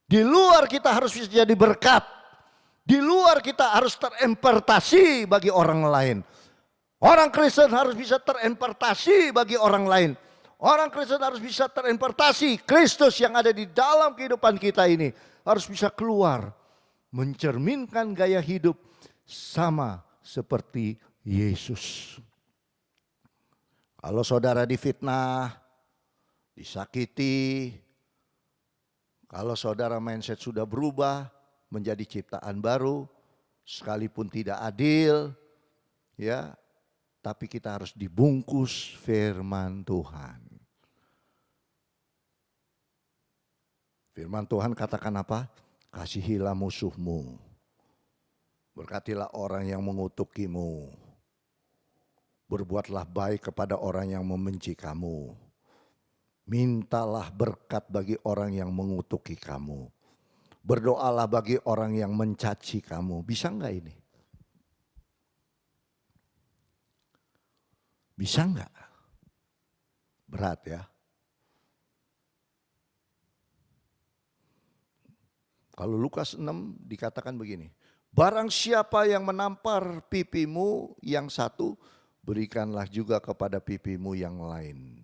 Di luar kita harus bisa jadi berkat. Di luar kita harus terimpartasi bagi orang lain. Orang Kristen harus bisa terimpartasi bagi orang lain. Orang Kristen harus bisa terimpartasi. Kristus yang ada di dalam kehidupan kita ini harus bisa keluar. Mencerminkan gaya hidup sama seperti Yesus. Kalau saudara difitnah, disakiti, kalau saudara mindset sudah berubah menjadi ciptaan baru, sekalipun tidak adil, ya, tapi kita harus dibungkus firman Tuhan. Firman Tuhan katakan apa? Kasihilah musuhmu, berkatilah orang yang mengutukimu, berbuatlah baik kepada orang yang membenci kamu, mintalah berkat bagi orang yang mengutuki kamu, berdoalah bagi orang yang mencaci kamu. Bisa enggak ini? Bisa enggak? Berat ya. Kalau Lukas 6 dikatakan begini. Barang siapa yang menampar pipimu yang satu, berikanlah juga kepada pipimu yang lain.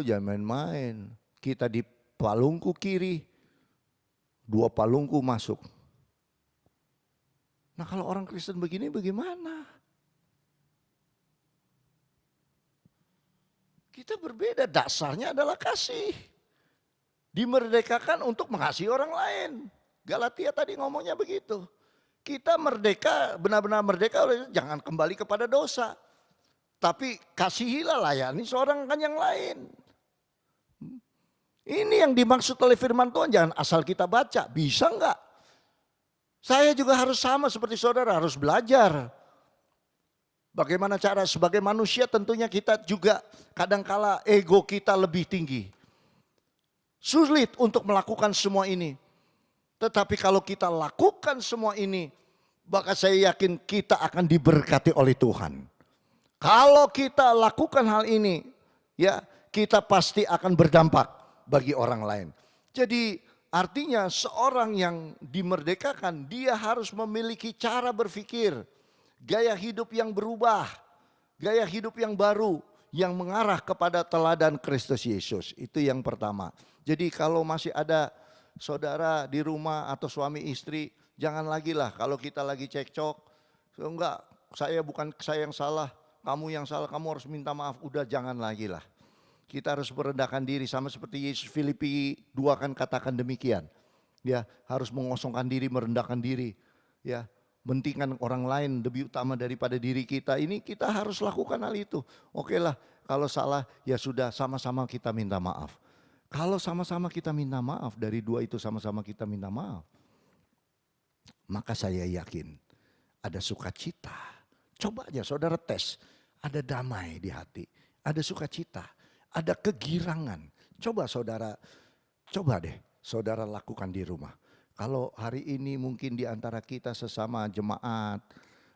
Jangan main-main. Kita di palungku kiri, 2 palungku masuk. Nah kalau orang Kristen begini bagaimana? Kita berbeda, dasarnya adalah kasih. Dimerdekakan untuk mengasihi orang lain. Galatia tadi ngomongnya begitu. Kita merdeka, benar-benar merdeka, jangan kembali kepada dosa. Tapi kasihilah, layani seorang kan yang lain. Ini yang dimaksud oleh firman Tuhan, jangan asal kita baca. Bisa enggak? Saya juga harus sama seperti saudara, harus belajar. Bagaimana cara sebagai manusia tentunya kita juga kadangkala ego kita lebih tinggi. Sulit untuk melakukan semua ini. Tetapi kalau kita lakukan semua ini, maka saya yakin kita akan diberkati oleh Tuhan. Kalau kita lakukan hal ini, ya kita pasti akan berdampak bagi orang lain. Jadi artinya seorang yang dimerdekakan, dia harus memiliki cara berpikir. Gaya hidup yang berubah, gaya hidup yang baru yang mengarah kepada teladan Kristus Yesus. Itu yang pertama. Jadi kalau masih ada saudara di rumah atau suami istri, jangan lagi lah kalau kita lagi cekcok. Enggak, bukan saya yang salah, kamu yang salah, kamu harus minta maaf. Udah jangan lagi lah. Kita harus merendahkan diri sama seperti Yesus Filipi 2 kan katakan demikian. Ya, harus mengosongkan diri, merendahkan diri. Ya, pentingkan orang lain lebih utama daripada diri kita. Ini kita harus lakukan hal itu. Oke lah, kalau salah ya sudah sama-sama kita minta maaf. Kalau sama-sama kita minta maaf, dari 2 itu sama-sama kita minta maaf, maka saya yakin ada sukacita. Coba aja saudara tes, ada damai di hati, ada sukacita, ada kegirangan. Coba deh saudara lakukan di rumah. Kalau hari ini mungkin di antara kita sesama jemaat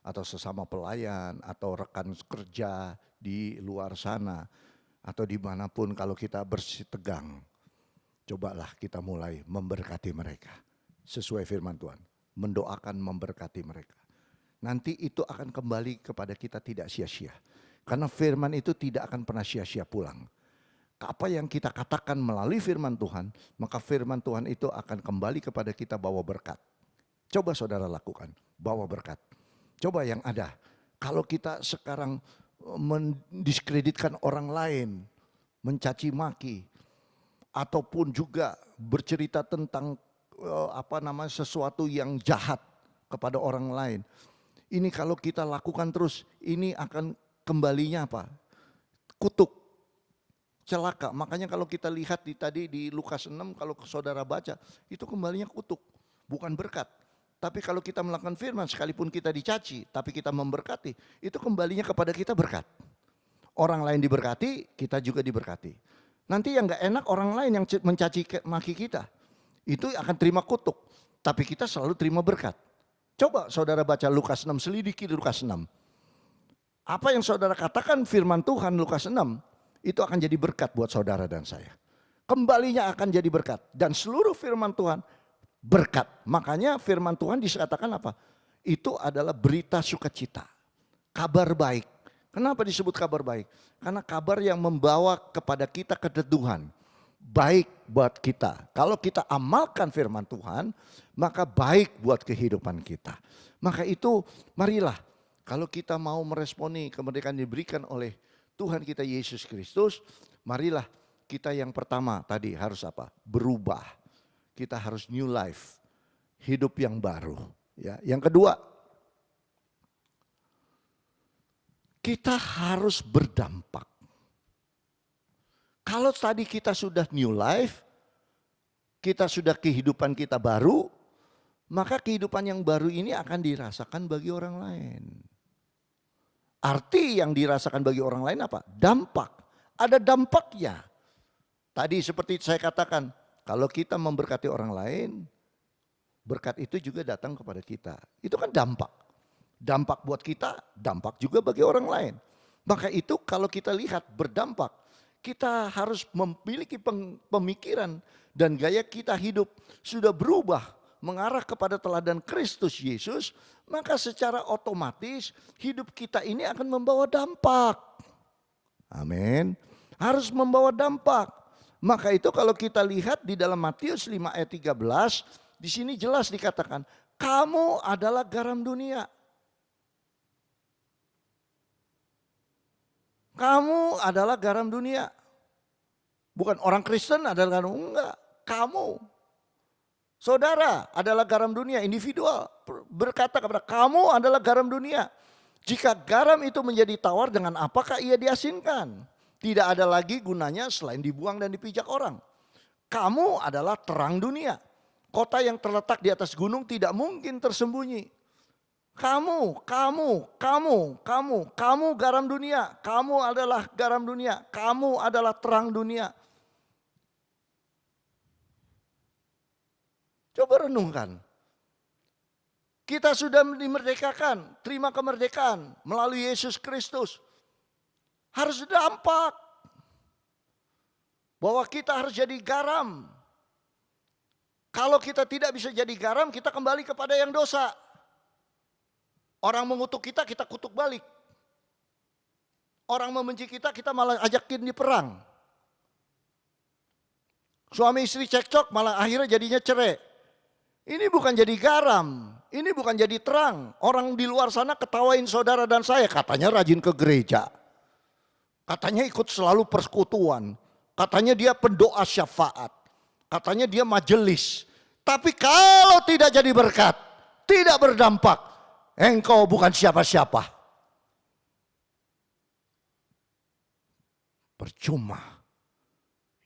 atau sesama pelayan atau rekan kerja di luar sana atau dimanapun kalau kita bersih tegang, cobalah kita mulai memberkati mereka sesuai firman Tuhan. Mendoakan memberkati mereka. Nanti itu akan kembali kepada kita tidak sia-sia. Karena firman itu tidak akan pernah sia-sia pulang. Apa yang kita katakan melalui firman Tuhan, maka firman Tuhan itu akan kembali kepada kita bawa berkat. Coba saudara lakukan, bawa berkat. Coba yang ada, kalau kita sekarang mendiskreditkan orang lain, mencaci maki, ataupun juga bercerita tentang sesuatu yang jahat kepada orang lain. Ini kalau kita lakukan terus, ini akan kembalinya apa? Kutuk, celaka. Makanya kalau kita lihat tadi di Lukas 6, kalau saudara baca, itu kembalinya kutuk, bukan berkat. Tapi kalau kita melakukan firman, sekalipun kita dicaci, tapi kita memberkati, itu kembalinya kepada kita berkat. Orang lain diberkati, kita juga diberkati. Nanti yang gak enak orang lain yang mencaci maki kita, itu akan terima kutuk. Tapi kita selalu terima berkat. Coba saudara baca Lukas 6, selidiki di Lukas 6. Apa yang saudara katakan firman Tuhan Lukas 6, itu akan jadi berkat buat saudara dan saya. Kembalinya akan jadi berkat. Dan seluruh firman Tuhan berkat. Makanya firman Tuhan dikatakan apa? Itu adalah berita sukacita. Kabar baik. Kenapa disebut kabar baik? Karena kabar yang membawa kepada kita keteduhan. Baik buat kita. Kalau kita amalkan firman Tuhan, maka baik buat kehidupan kita. Maka itu marilah kalau kita mau meresponi kemerdekaan diberikan oleh Tuhan kita Yesus Kristus, marilah kita yang pertama tadi harus apa? Berubah. Kita harus new life, hidup yang baru. Ya, yang kedua, kita harus berdampak. Kalau tadi kita sudah new life, kita sudah kehidupan kita baru, maka kehidupan yang baru ini akan dirasakan bagi orang lain. Arti yang dirasakan bagi orang lain apa? Dampak. Ada dampaknya. Tadi seperti saya katakan, kalau kita memberkati orang lain, berkat itu juga datang kepada kita. Itu kan dampak. Dampak buat kita, dampak juga bagi orang lain. Maka itu kalau kita lihat berdampak, kita harus memiliki pemikiran dan gaya kita hidup sudah berubah mengarah kepada teladan Kristus Yesus, maka secara otomatis hidup kita ini akan membawa dampak. Amin. Harus membawa dampak. Maka itu kalau kita lihat di dalam Matius 5 ayat 13, di sini jelas dikatakan, kamu adalah garam dunia. Kamu adalah garam dunia. Bukan orang Kristen adalah garam, enggak. Kamu, saudara adalah garam dunia, individual. Berkata kepada kamu adalah garam dunia. Jika garam itu menjadi tawar, dengan apakah ia diasinkan? Tidak ada lagi gunanya selain dibuang dan dipijak orang. Kamu adalah terang dunia. Kota yang terletak di atas gunung tidak mungkin tersembunyi. Kamu garam dunia. Kamu adalah garam dunia. Kamu adalah terang dunia. Coba renungkan. Kita sudah dimerdekakan, terima kemerdekaan melalui Yesus Kristus. Harus dampak. Bahwa kita harus jadi garam. Kalau kita tidak bisa jadi garam, kita kembali kepada yang dosa. Orang mengutuk kita, kita kutuk balik. Orang membenci kita, kita malah ajakin di perang. Suami istri cekcok, malah akhirnya jadinya cerai. Ini bukan jadi garam, ini bukan jadi terang. Orang di luar sana ketawain saudara dan saya, katanya rajin ke gereja. Katanya ikut selalu persekutuan. Katanya dia pendoa syafaat. Katanya dia majelis. Tapi kalau tidak jadi berkat, tidak berdampak, engkau bukan siapa-siapa. Percuma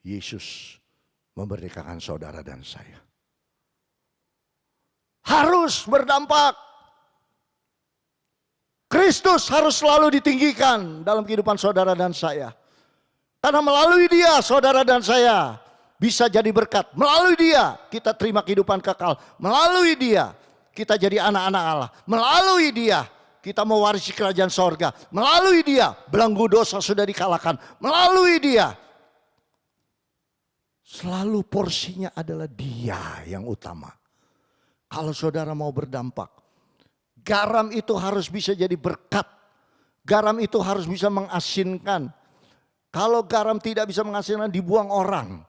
Yesus memerdekakan saudara dan saya. Harus berdampak. Kristus harus selalu ditinggikan dalam kehidupan saudara dan saya. Karena melalui dia saudara dan saya bisa jadi berkat. Melalui dia kita terima kehidupan kekal. Melalui dia kita jadi anak-anak Allah. Melalui dia kita mewarisi kerajaan sorga. Melalui dia belenggu dosa sudah dikalahkan. Melalui dia selalu porsinya adalah dia yang utama. Kalau saudara mau berdampak, garam itu harus bisa jadi berkat. Garam itu harus bisa mengasinkan. Kalau garam tidak bisa mengasinkan, dibuang orang.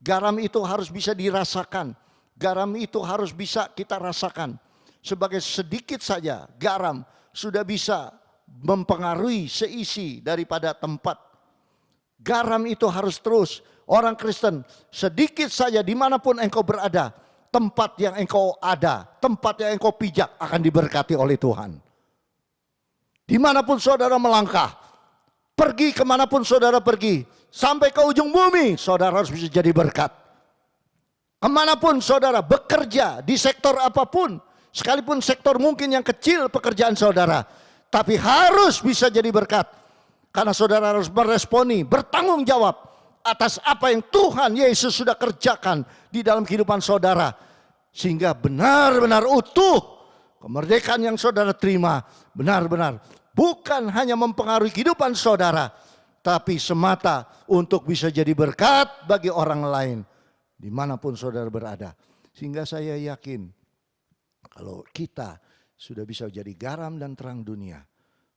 Garam itu harus bisa dirasakan. Garam itu harus bisa kita rasakan. Sebagai sedikit saja garam sudah bisa mempengaruhi seisi daripada tempat. Garam itu harus terus. Orang Kristen sedikit saja dimanapun engkau berada. Tempat yang engkau ada, tempat yang engkau pijak akan diberkati oleh Tuhan. Dimanapun saudara melangkah, pergi kemanapun saudara pergi, sampai ke ujung bumi, saudara harus bisa jadi berkat. Kemanapun saudara bekerja, di sektor apapun, sekalipun sektor mungkin yang kecil pekerjaan saudara, tapi harus bisa jadi berkat. Karena saudara harus meresponi, bertanggung jawab atas apa yang Tuhan Yesus sudah kerjakan di dalam kehidupan saudara. Sehingga benar-benar utuh kemerdekaan yang saudara terima benar-benar bukan hanya mempengaruhi kehidupan saudara, tapi semata untuk bisa jadi berkat bagi orang lain dimanapun saudara berada. Sehingga saya yakin kalau kita sudah bisa jadi garam dan terang dunia,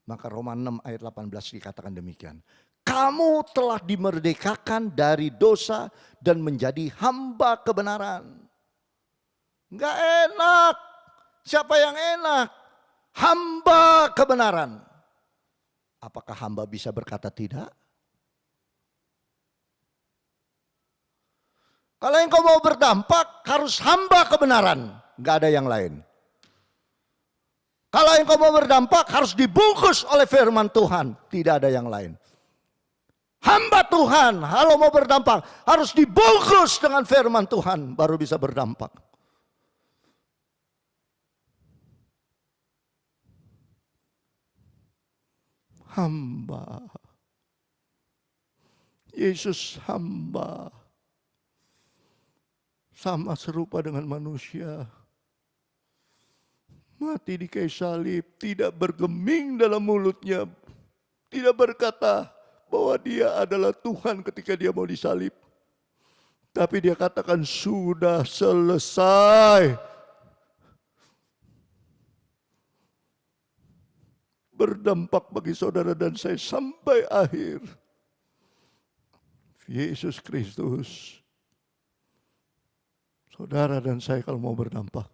maka Roma 6 ayat 18 dikatakan demikian. Kamu telah dimerdekakan dari dosa dan menjadi hamba kebenaran. Enggak enak. Siapa yang enak? Hamba kebenaran. Apakah hamba bisa berkata tidak? Kalau engkau mau berdampak harus hamba kebenaran. Enggak ada yang lain. Kalau engkau mau berdampak harus dibungkus oleh firman Tuhan. Tidak ada yang lain. Hamba Tuhan, kalau mau berdampak harus dibungkus dengan firman Tuhan baru bisa berdampak. Hamba. Yesus hamba. Sama serupa dengan manusia. Mati di kayu salib, tidak bergeming dalam mulutnya. Tidak berkata bahwa dia adalah Tuhan ketika dia mau disalib. Tapi dia katakan sudah selesai. Berdampak bagi saudara dan saya sampai akhir. Yesus Kristus. Saudara dan saya kalau mau berdampak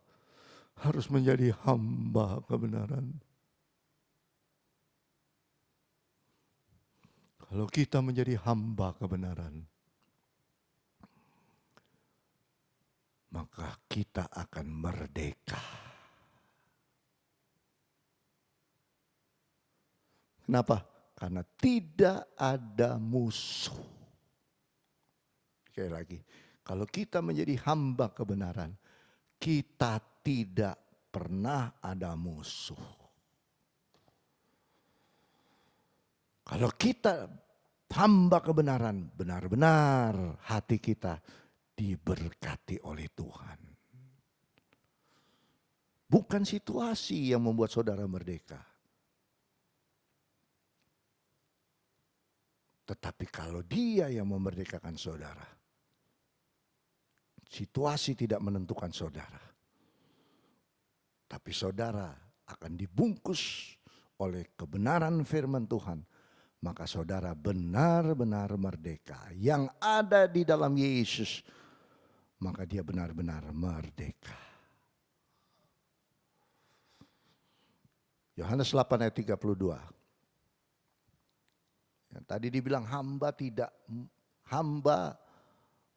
harus menjadi hamba kebenaran. Kalau kita menjadi hamba kebenaran, maka kita akan merdeka. Kenapa? Karena tidak ada musuh. Sekali lagi, kalau kita menjadi hamba kebenaran, kita tidak pernah ada musuh. Kalau kita hamba kebenaran, benar-benar hati kita diberkati oleh Tuhan. Bukan situasi yang membuat saudara merdeka. Tetapi kalau dia yang memerdekakan saudara, situasi tidak menentukan saudara. Tapi saudara akan dibungkus oleh kebenaran firman Tuhan. Maka saudara benar-benar merdeka. Yang ada di dalam Yesus, maka dia benar-benar merdeka. Yohanes 8 ayat 32. Tadi dibilang hamba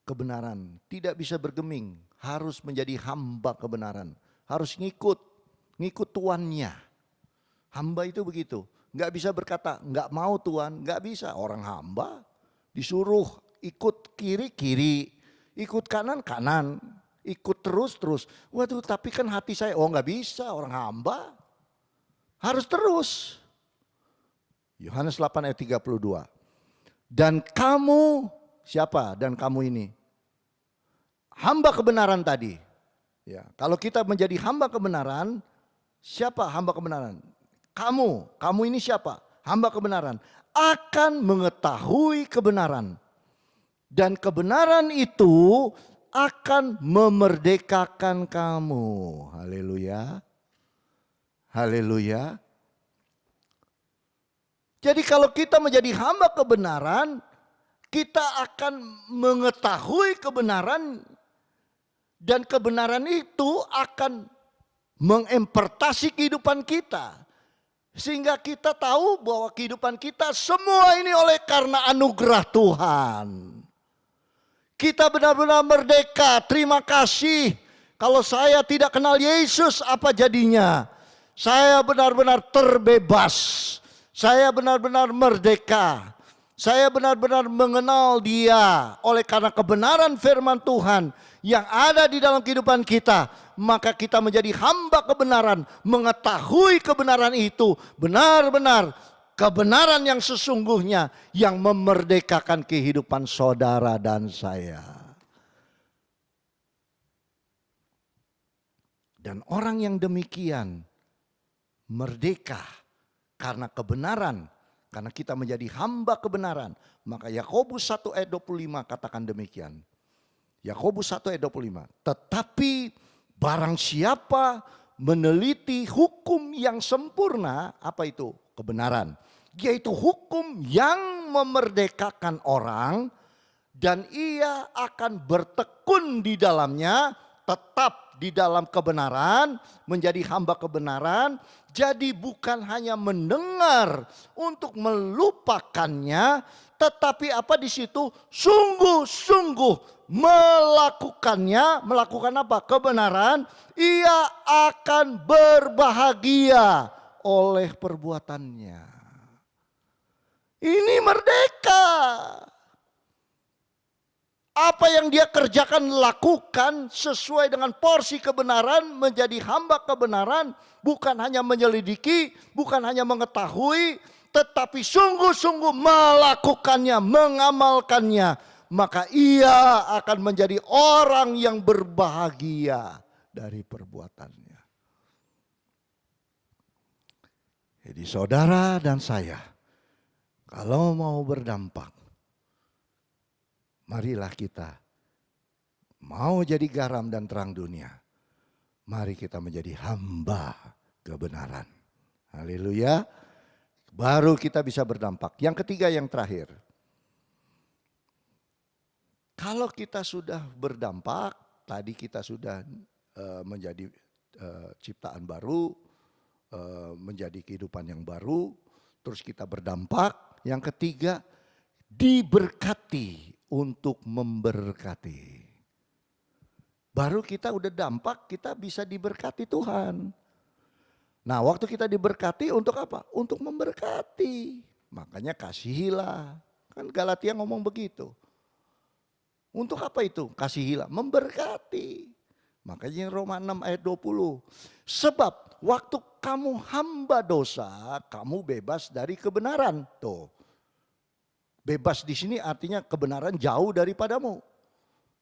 kebenaran, tidak bisa bergeming, harus menjadi hamba kebenaran, harus ngikut tuannya. Hamba itu begitu, nggak bisa berkata nggak mau Tuhan, nggak bisa. Orang hamba disuruh ikut kiri, ikut kanan, ikut terus. Waduh, tapi kan hati saya, oh nggak bisa, orang hamba. Harus terus. Yohanes 8 ayat 32. Dan kamu, siapa dan kamu ini? Hamba kebenaran tadi. Ya, kalau kita menjadi hamba kebenaran, siapa hamba kebenaran? Kamu ini siapa? Hamba kebenaran. Akan mengetahui kebenaran. Dan kebenaran itu akan memerdekakan kamu. Haleluya. Haleluya. Jadi kalau kita menjadi hamba kebenaran, kita akan mengetahui kebenaran. Dan kebenaran itu akan mengempertasi kehidupan kita. Sehingga kita tahu bahwa kehidupan kita semua ini oleh karena anugerah Tuhan. Kita benar-benar merdeka, terima kasih. Kalau saya tidak kenal Yesus, apa jadinya? Saya benar-benar terbebas. Saya benar-benar merdeka. Saya benar-benar mengenal Dia oleh karena kebenaran firman Tuhan yang ada di dalam kehidupan kita. Maka kita menjadi hamba kebenaran, mengetahui kebenaran itu benar-benar kebenaran yang sesungguhnya yang memerdekakan kehidupan saudara dan saya. Dan orang yang demikian merdeka karena kebenaran, karena kita menjadi hamba kebenaran. Maka Yakobus 1 ayat 25 katakan demikian. Yakobus 1 ayat 25. Tetapi barang siapa meneliti hukum yang sempurna, apa itu? Kebenaran. Yaitu hukum yang memerdekakan orang dan ia akan bertekun di dalamnya, tetap di dalam kebenaran, menjadi hamba kebenaran. Jadi bukan hanya mendengar untuk melupakannya, tetapi apa di situ? Sungguh-sungguh melakukannya. Melakukan apa? Kebenaran. Ia akan berbahagia oleh perbuatannya. Ini merdeka. Apa yang dia kerjakan, lakukan sesuai dengan porsi kebenaran, menjadi hamba kebenaran, bukan hanya menyelidiki, bukan hanya mengetahui, tetapi sungguh-sungguh melakukannya, mengamalkannya. Maka ia akan menjadi orang yang berbahagia dari perbuatannya. Jadi saudara dan saya, kalau mau berdampak, marilah kita mau jadi garam dan terang dunia. Mari kita menjadi hamba kebenaran. Haleluya. Baru kita bisa berdampak. Yang ketiga, yang terakhir. Kalau kita sudah berdampak, tadi kita sudah menjadi ciptaan baru, menjadi kehidupan yang baru, terus kita berdampak. Yang ketiga, diberkati untuk memberkati. Baru kita udah dampak, kita bisa diberkati Tuhan. Nah, waktu kita diberkati untuk apa? Untuk memberkati. Makanya kasihilah. Kan Galatia ngomong begitu. Untuk apa itu? Kasihilah, memberkati. Makanya Roma 6 ayat 20. Sebab waktu kamu hamba dosa, kamu bebas dari kebenaran. Tuh. Bebas di sini artinya kebenaran jauh daripadamu.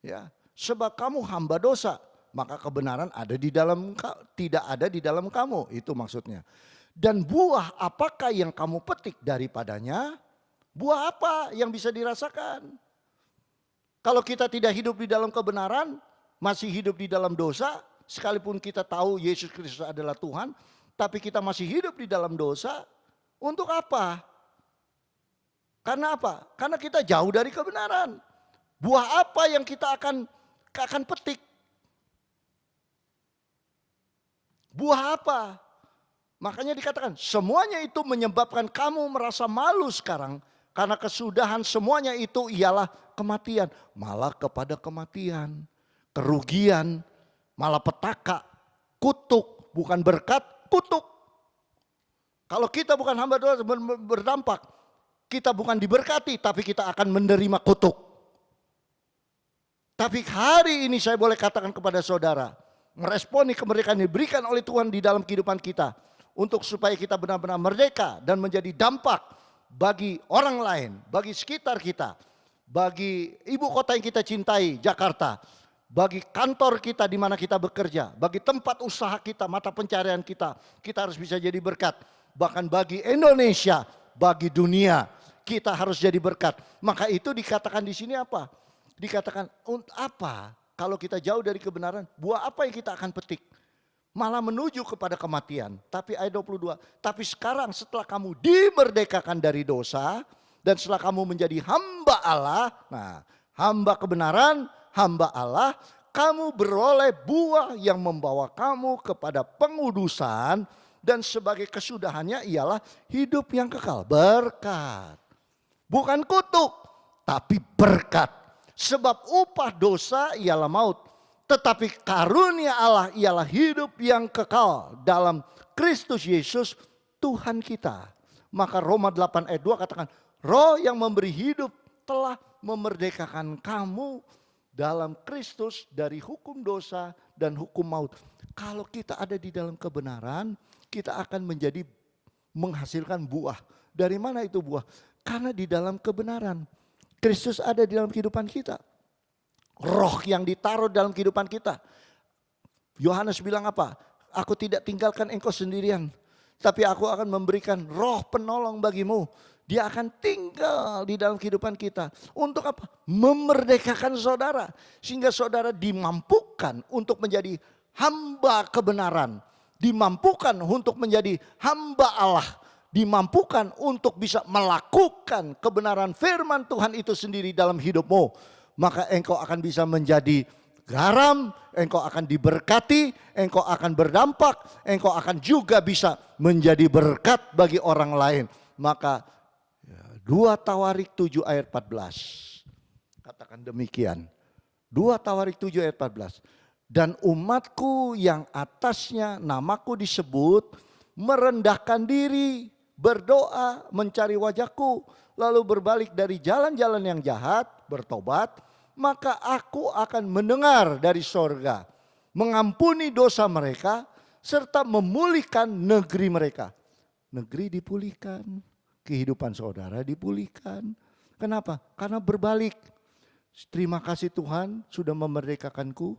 Ya, sebab kamu hamba dosa, maka kebenaran ada di dalam, tidak ada di dalam kamu. Itu maksudnya. Dan buah apakah yang kamu petik daripadanya? Buah apa yang bisa dirasakan? Kalau kita tidak hidup di dalam kebenaran, masih hidup di dalam dosa, sekalipun kita tahu Yesus Kristus adalah Tuhan, tapi kita masih hidup di dalam dosa, untuk apa? Karena apa? Karena kita jauh dari kebenaran. Buah apa yang kita akan petik? Buah apa? Makanya dikatakan semuanya itu menyebabkan kamu merasa malu sekarang. Karena kesudahan semuanya itu ialah kematian. Malah kepada kematian, kerugian, malapetaka, kutuk. Bukan berkat, kutuk. Kalau kita bukan hamba dosa berdampak, kita bukan diberkati, tapi kita akan menerima kutuk. Tapi hari ini saya boleh katakan kepada saudara, meresponi kemerdekaan yang diberikan oleh Tuhan di dalam kehidupan kita. untuk supaya kita benar-benar merdeka dan menjadi dampak bagi orang lain, bagi sekitar kita, bagi ibu kota yang kita cintai, Jakarta, bagi kantor kita di mana kita bekerja, bagi tempat usaha kita, mata pencarian kita harus bisa jadi berkat. Bahkan bagi Indonesia, bagi dunia, kita harus jadi berkat. Maka itu dikatakan di sini apa? Dikatakan apa? Kalau kita jauh dari kebenaran, buah apa yang kita akan petik? Malah menuju kepada kematian. Tapi ayat 22, tapi sekarang setelah kamu dimerdekakan dari dosa, dan setelah kamu menjadi hamba Allah, nah hamba kebenaran, hamba Allah, kamu beroleh buah yang membawa kamu kepada pengudusan, dan sebagai kesudahannya ialah hidup yang kekal. Berkat. Bukan kutuk, tapi berkat. Sebab upah dosa ialah maut. Tetapi karunia Allah ialah hidup yang kekal dalam Kristus Yesus Tuhan kita. Maka Roma 8 ayat 2 katakan, Roh yang memberi hidup telah memerdekakan kamu dalam Kristus dari hukum dosa dan hukum maut. Kalau kita ada di dalam kebenaran, kita akan menjadi menghasilkan buah. Dari mana itu buah? Karena di dalam kebenaran. Kristus ada di dalam kehidupan kita. Roh yang ditaruh dalam kehidupan kita. Yohanes bilang apa? Aku tidak tinggalkan engkau sendirian, tapi aku akan memberikan roh penolong bagimu. Dia akan tinggal di dalam kehidupan kita. Untuk apa? Memerdekakan saudara. Sehingga saudara dimampukan untuk menjadi hamba kebenaran. Dimampukan untuk menjadi hamba Allah. Dimampukan untuk bisa melakukan kebenaran firman Tuhan itu sendiri dalam hidupmu. Maka engkau akan bisa menjadi garam, engkau akan diberkati, engkau akan berdampak, engkau akan juga bisa menjadi berkat bagi orang lain. Maka 2 Tawarik 7 ayat 14 katakan demikian. 2 Tawarik 7 ayat 14. Dan umatku yang atasnya namaku disebut merendahkan diri, berdoa, mencari wajahku, lalu berbalik dari jalan-jalan yang jahat, bertobat, maka aku akan mendengar dari sorga, mengampuni dosa mereka, serta memulihkan negeri mereka. Negeri dipulihkan, kehidupan saudara dipulihkan. Kenapa? Karena berbalik. Terima kasih Tuhan sudah memerdekakanku.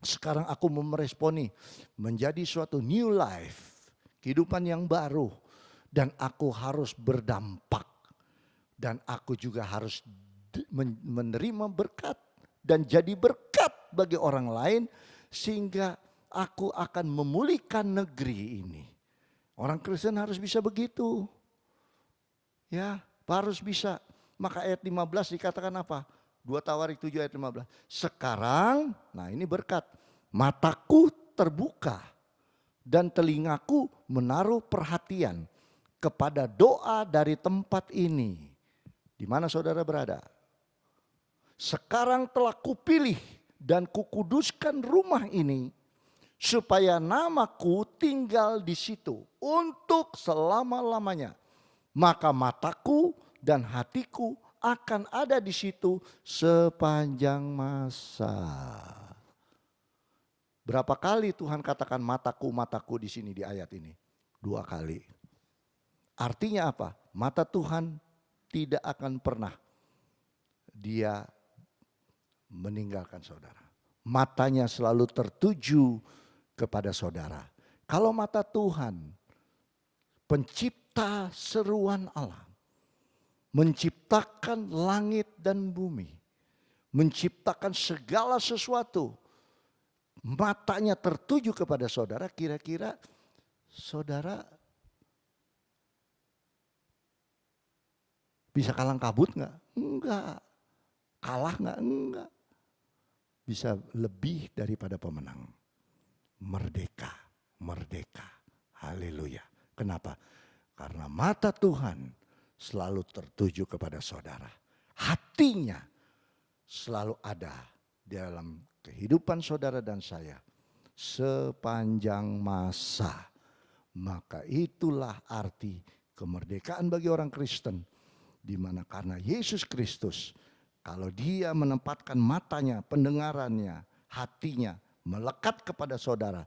Sekarang aku meresponi menjadi suatu new life, kehidupan yang baru. Dan aku harus berdampak. Dan aku juga harus menerima berkat. Dan jadi berkat bagi orang lain. Sehingga aku akan memulihkan negeri ini. Orang Kristen harus bisa begitu. Ya, harus bisa. Maka ayat 15 dikatakan apa? 2 Tawarik 7 ayat 15. Sekarang, nah ini berkat. Mataku terbuka. Dan telingaku menaruh perhatian kepada doa dari tempat ini. Di mana saudara berada? Sekarang telah kupilih dan kukuduskan rumah ini supaya namaku tinggal di situ untuk selama-lamanya. Maka mataku dan hatiku akan ada di situ sepanjang masa. Berapa kali Tuhan katakan mataku, mataku di sini di ayat ini? 2 kali. Artinya apa? Mata Tuhan tidak akan pernah dia meninggalkan saudara. Matanya selalu tertuju kepada saudara. Kalau mata Tuhan, pencipta seruan alam, menciptakan langit dan bumi, menciptakan segala sesuatu, matanya tertuju kepada saudara, kira-kira saudara bisa kalang kabut enggak? Enggak. Kalah enggak? Enggak. Bisa lebih daripada pemenang. Merdeka, merdeka. Haleluya. Kenapa? Karena mata Tuhan selalu tertuju kepada saudara. Hatinya selalu ada dalam kehidupan saudara dan saya sepanjang masa. Maka itulah arti kemerdekaan bagi orang Kristen. Di mana karena Yesus Kristus, kalau dia menempatkan matanya, pendengarannya, hatinya melekat kepada saudara,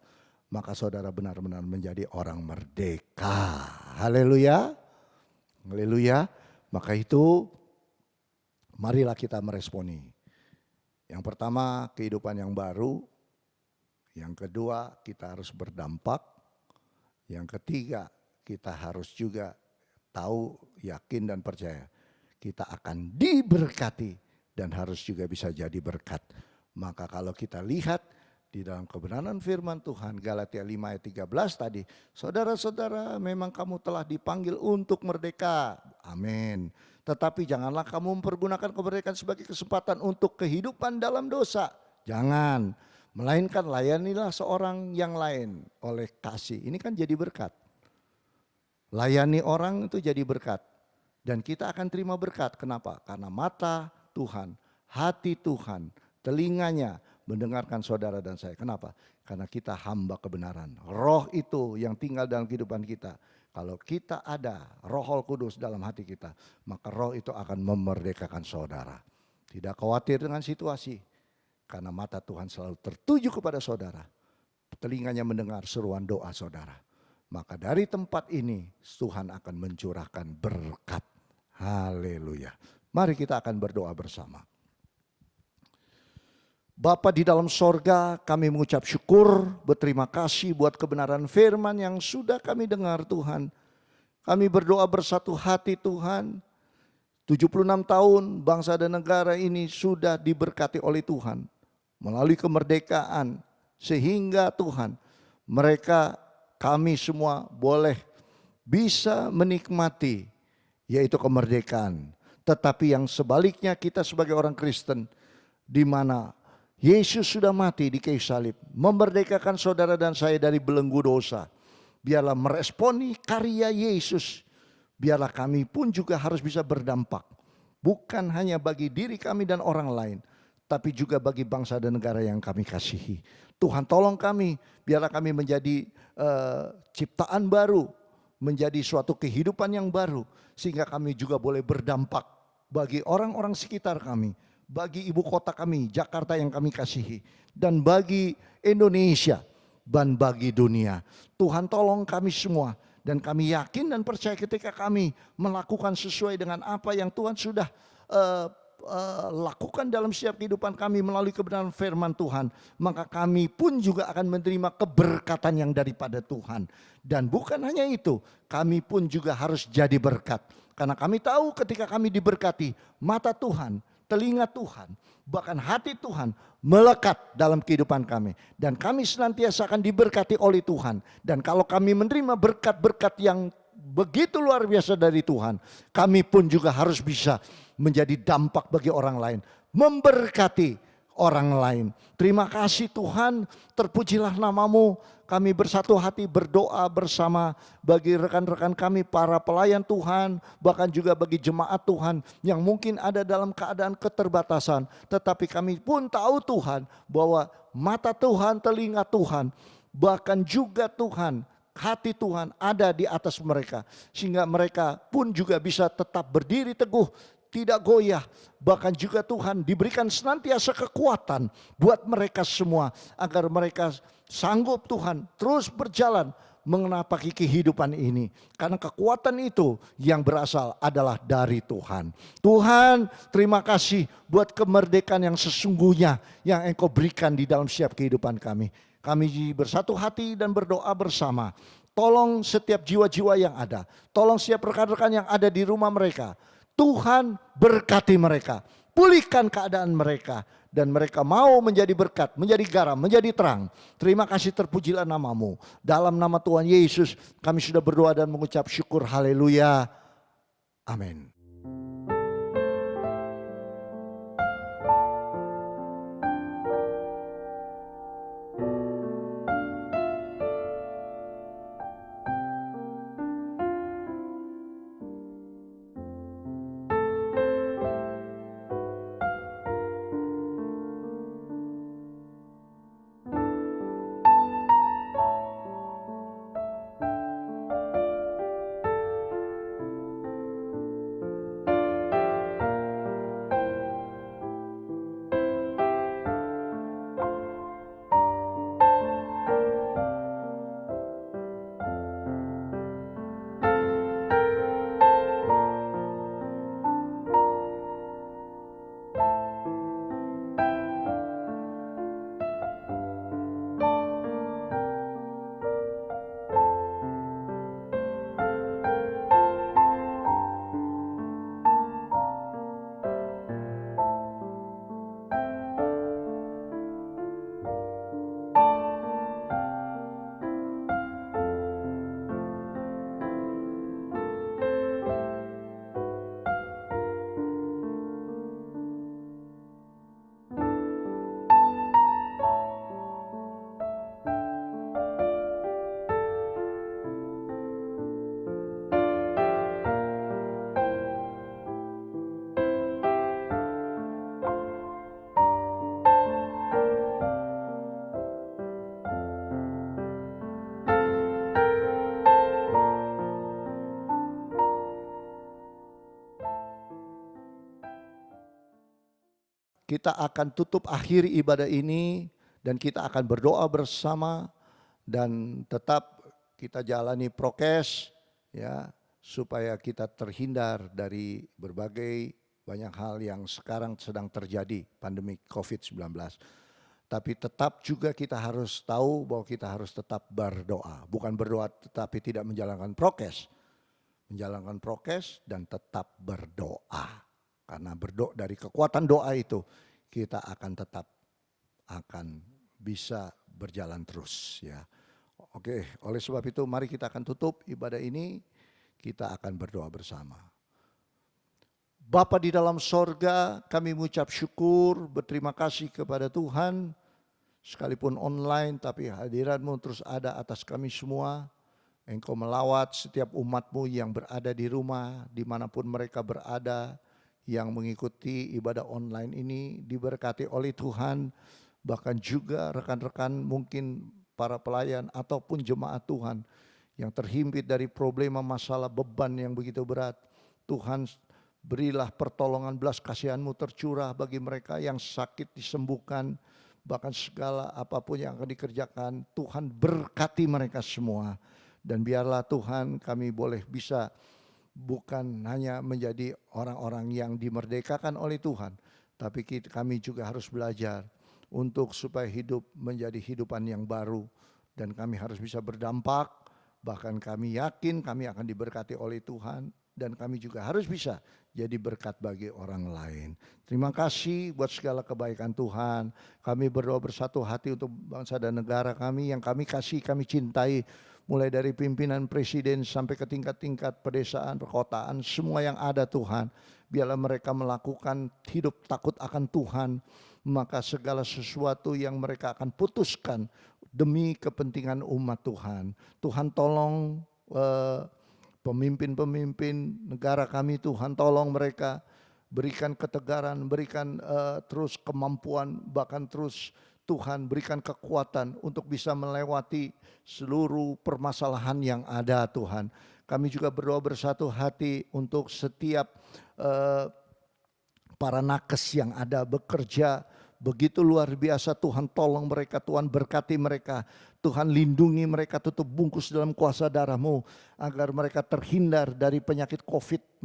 maka saudara benar-benar menjadi orang merdeka. Haleluya. Haleluya. Maka itu marilah kita meresponi. Yang pertama, kehidupan yang baru. Yang kedua, kita harus berdampak. Yang ketiga, kita harus juga tahu, yakin dan percaya kita akan diberkati dan harus juga bisa jadi berkat. Maka kalau kita lihat di dalam kebenaran firman Tuhan Galatia 5 ayat 13 tadi, saudara-saudara memang kamu telah dipanggil untuk merdeka. Amin. Tetapi janganlah kamu mempergunakan kemerdekaan sebagai kesempatan untuk kehidupan dalam dosa. Jangan. Melainkan layanilah seorang yang lain oleh kasih. Ini kan jadi berkat. Layani orang itu jadi berkat. Dan kita akan terima berkat. Kenapa? Karena mata Tuhan, hati Tuhan, telinganya mendengarkan saudara dan saya. Kenapa? Karena kita hamba kebenaran. Roh itu yang tinggal dalam kehidupan kita. Kalau kita ada Roh Kudus dalam hati kita, maka roh itu akan memerdekakan saudara. Tidak khawatir dengan situasi. Karena mata Tuhan selalu tertuju kepada saudara. Telinganya mendengar seruan doa saudara. Maka dari tempat ini Tuhan akan mencurahkan berkat. Haleluya. Mari kita akan berdoa bersama. Bapa di dalam sorga, kami mengucap syukur, berterima kasih buat kebenaran firman yang sudah kami dengar Tuhan. Kami berdoa bersatu hati Tuhan. 76 tahun bangsa dan negara ini sudah diberkati oleh Tuhan. Melalui kemerdekaan sehingga Tuhan mereka kami semua boleh bisa menikmati yaitu kemerdekaan. Tetapi yang sebaliknya kita sebagai orang Kristen di mana Yesus sudah mati di kayu salib, memerdekakan saudara dan saya dari belenggu dosa. Biarlah meresponi karya Yesus. Biarlah kami pun juga harus bisa berdampak. Bukan hanya bagi diri kami dan orang lain, tapi juga bagi bangsa dan negara yang kami kasihi. Tuhan tolong kami, biarlah kami menjadi ciptaan baru, menjadi suatu kehidupan yang baru. Sehingga kami juga boleh berdampak bagi orang-orang sekitar kami. Bagi ibu kota kami, Jakarta yang kami kasihi. Dan bagi Indonesia dan bagi dunia. Tuhan tolong kami semua. Dan kami yakin dan percaya ketika kami melakukan sesuai dengan apa yang Tuhan sudah lakukan dalam setiap kehidupan kami melalui kebenaran firman Tuhan. Maka kami pun juga akan menerima keberkatan yang daripada Tuhan. Dan bukan hanya itu, kami pun juga harus jadi berkat. Karena kami tahu ketika kami diberkati, mata Tuhan, telinga Tuhan, bahkan hati Tuhan melekat dalam kehidupan kami. Dan kami senantiasa akan diberkati oleh Tuhan. Dan kalau kami menerima berkat-berkat yang begitu luar biasa dari Tuhan, kami pun juga harus bisa menjadi dampak bagi orang lain. Memberkati orang lain. Terima kasih Tuhan, terpujilah namamu. Kami bersatu hati berdoa bersama bagi rekan-rekan kami para pelayan Tuhan, bahkan juga bagi jemaat Tuhan yang mungkin ada dalam keadaan keterbatasan. Tetapi kami pun tahu Tuhan bahwa mata Tuhan, telinga Tuhan, bahkan juga Tuhan, hati Tuhan ada di atas mereka. Sehingga mereka pun juga bisa tetap berdiri teguh, tidak goyah. Bahkan juga Tuhan diberikan senantiasa kekuatan buat mereka semua. Agar mereka sanggup Tuhan terus berjalan mengenapaki kehidupan ini. Karena kekuatan itu yang berasal adalah dari Tuhan. Tuhan, terima kasih buat kemerdekaan yang sesungguhnya yang Engkau berikan di dalam setiap kehidupan kami. Kami bersatu hati dan berdoa bersama. Tolong setiap jiwa-jiwa yang ada. Tolong setiap rekan-rekan yang ada di rumah mereka. Tuhan berkati mereka, pulihkan keadaan mereka. Dan mereka mau menjadi berkat, menjadi garam, menjadi terang. Terima kasih, terpujilah namamu. Dalam nama Tuhan Yesus kami sudah berdoa dan mengucap syukur, haleluya, amin. kita akan tutup akhir ibadah ini dan kita akan berdoa bersama dan tetap kita jalani prokes ya supaya kita terhindar dari berbagai banyak hal yang sekarang sedang terjadi, pandemi COVID-19. Tapi tetap juga kita harus tahu bahwa kita harus tetap berdoa. Bukan berdoa tetapi tidak menjalankan prokes. Menjalankan prokes dan tetap berdoa. Karena berdoa, dari kekuatan doa itu kita akan tetap akan bisa berjalan terus ya. Oke, oleh sebab itu mari kita akan tutup ibadah ini, kita akan berdoa bersama. Bapa di dalam sorga, kami mengucap syukur, berterima kasih kepada Tuhan, sekalipun online tapi hadirat-Mu terus ada atas kami semua. Engkau melawat setiap umat-Mu yang berada di rumah, dimanapun mereka berada, yang mengikuti ibadah online ini, diberkati oleh Tuhan. Bahkan juga rekan-rekan mungkin para pelayan ataupun jemaat Tuhan yang terhimpit dari problema masalah beban yang begitu berat. Tuhan, berilah pertolongan belas kasihan-Mu tercurah bagi mereka yang sakit disembuhkan. Bahkan segala apapun yang akan dikerjakan, Tuhan berkati mereka semua. Dan biarlah Tuhan kami boleh bisa bukan hanya menjadi orang-orang yang dimerdekakan oleh Tuhan, tapi kami juga harus belajar untuk supaya hidup menjadi hidupan yang baru. Dan kami harus bisa berdampak, bahkan kami yakin kami akan diberkati oleh Tuhan. Dan kami juga harus bisa jadi berkat bagi orang lain. Terima kasih buat segala kebaikan Tuhan. Kami berdoa bersatu hati untuk bangsa dan negara kami yang kami kasih, kami cintai. Mulai dari pimpinan presiden sampai ke tingkat-tingkat pedesaan, perkotaan, semua yang ada Tuhan. Biarlah mereka melakukan hidup takut akan Tuhan. Maka segala sesuatu yang mereka akan putuskan demi kepentingan umat Tuhan. Tuhan tolong pemimpin-pemimpin negara kami Tuhan, tolong mereka, berikan ketegaran, berikan terus kemampuan, bahkan terus Tuhan berikan kekuatan untuk bisa melewati seluruh permasalahan yang ada Tuhan. Kami juga berdoa bersatu hati untuk setiap para nakes yang ada bekerja begitu luar biasa. Tuhan tolong mereka, Tuhan berkati mereka, Tuhan lindungi mereka, tutup bungkus dalam kuasa darah-Mu agar mereka terhindar dari penyakit COVID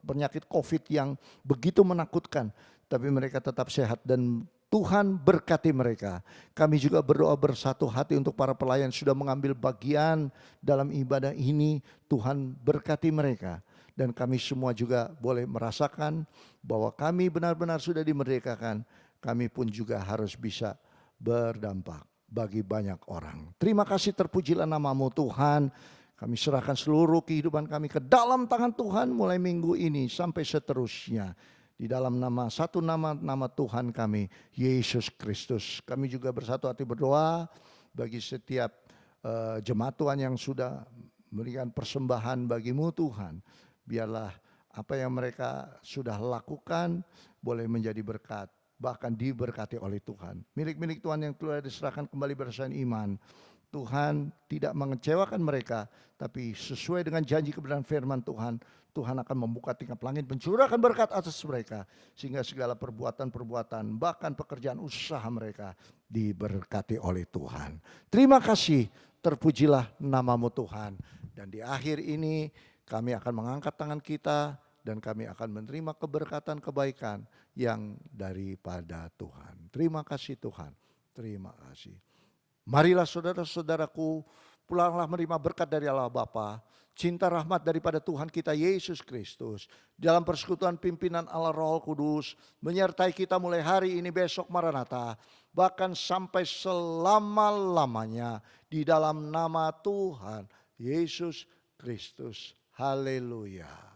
penyakit COVID yang begitu menakutkan, tapi mereka tetap sehat dan Tuhan berkati mereka. Kami juga berdoa bersatu hati untuk para pelayan sudah mengambil bagian dalam ibadah ini. Tuhan berkati mereka. Dan kami semua juga boleh merasakan bahwa kami benar-benar sudah dimerdekakan. Kami pun juga harus bisa berdampak bagi banyak orang. Terima kasih, terpujilah nama-Mu Tuhan. Kami serahkan seluruh kehidupan kami ke dalam tangan Tuhan mulai minggu ini sampai seterusnya. Di dalam satu nama Tuhan kami, Yesus Kristus. Kami juga bersatu hati berdoa bagi setiap jemaat Tuhan yang sudah memberikan persembahan bagi-Mu Tuhan. Biarlah apa yang mereka sudah lakukan boleh menjadi berkat, bahkan diberkati oleh Tuhan. Milik-milik Tuhan yang telah diserahkan kembali berdasarkan iman. Tuhan tidak mengecewakan mereka, tapi sesuai dengan janji kebenaran firman Tuhan, Tuhan akan membuka tingkap langit, mencurahkan berkat atas mereka, sehingga segala perbuatan-perbuatan, bahkan pekerjaan usaha mereka diberkati oleh Tuhan. Terima kasih, terpujilah nama-Mu Tuhan. Dan di akhir ini kami akan mengangkat tangan kita dan kami akan menerima keberkatan kebaikan yang daripada Tuhan. Terima kasih Tuhan, terima kasih. Marilah saudara-saudaraku, pulanglah menerima berkat dari Allah Bapa, cinta rahmat daripada Tuhan kita Yesus Kristus, dalam persekutuan pimpinan Allah Roh Kudus, menyertai kita mulai hari ini, besok Maranatha, bahkan sampai selama-lamanya, di dalam nama Tuhan Yesus Kristus. Haleluya.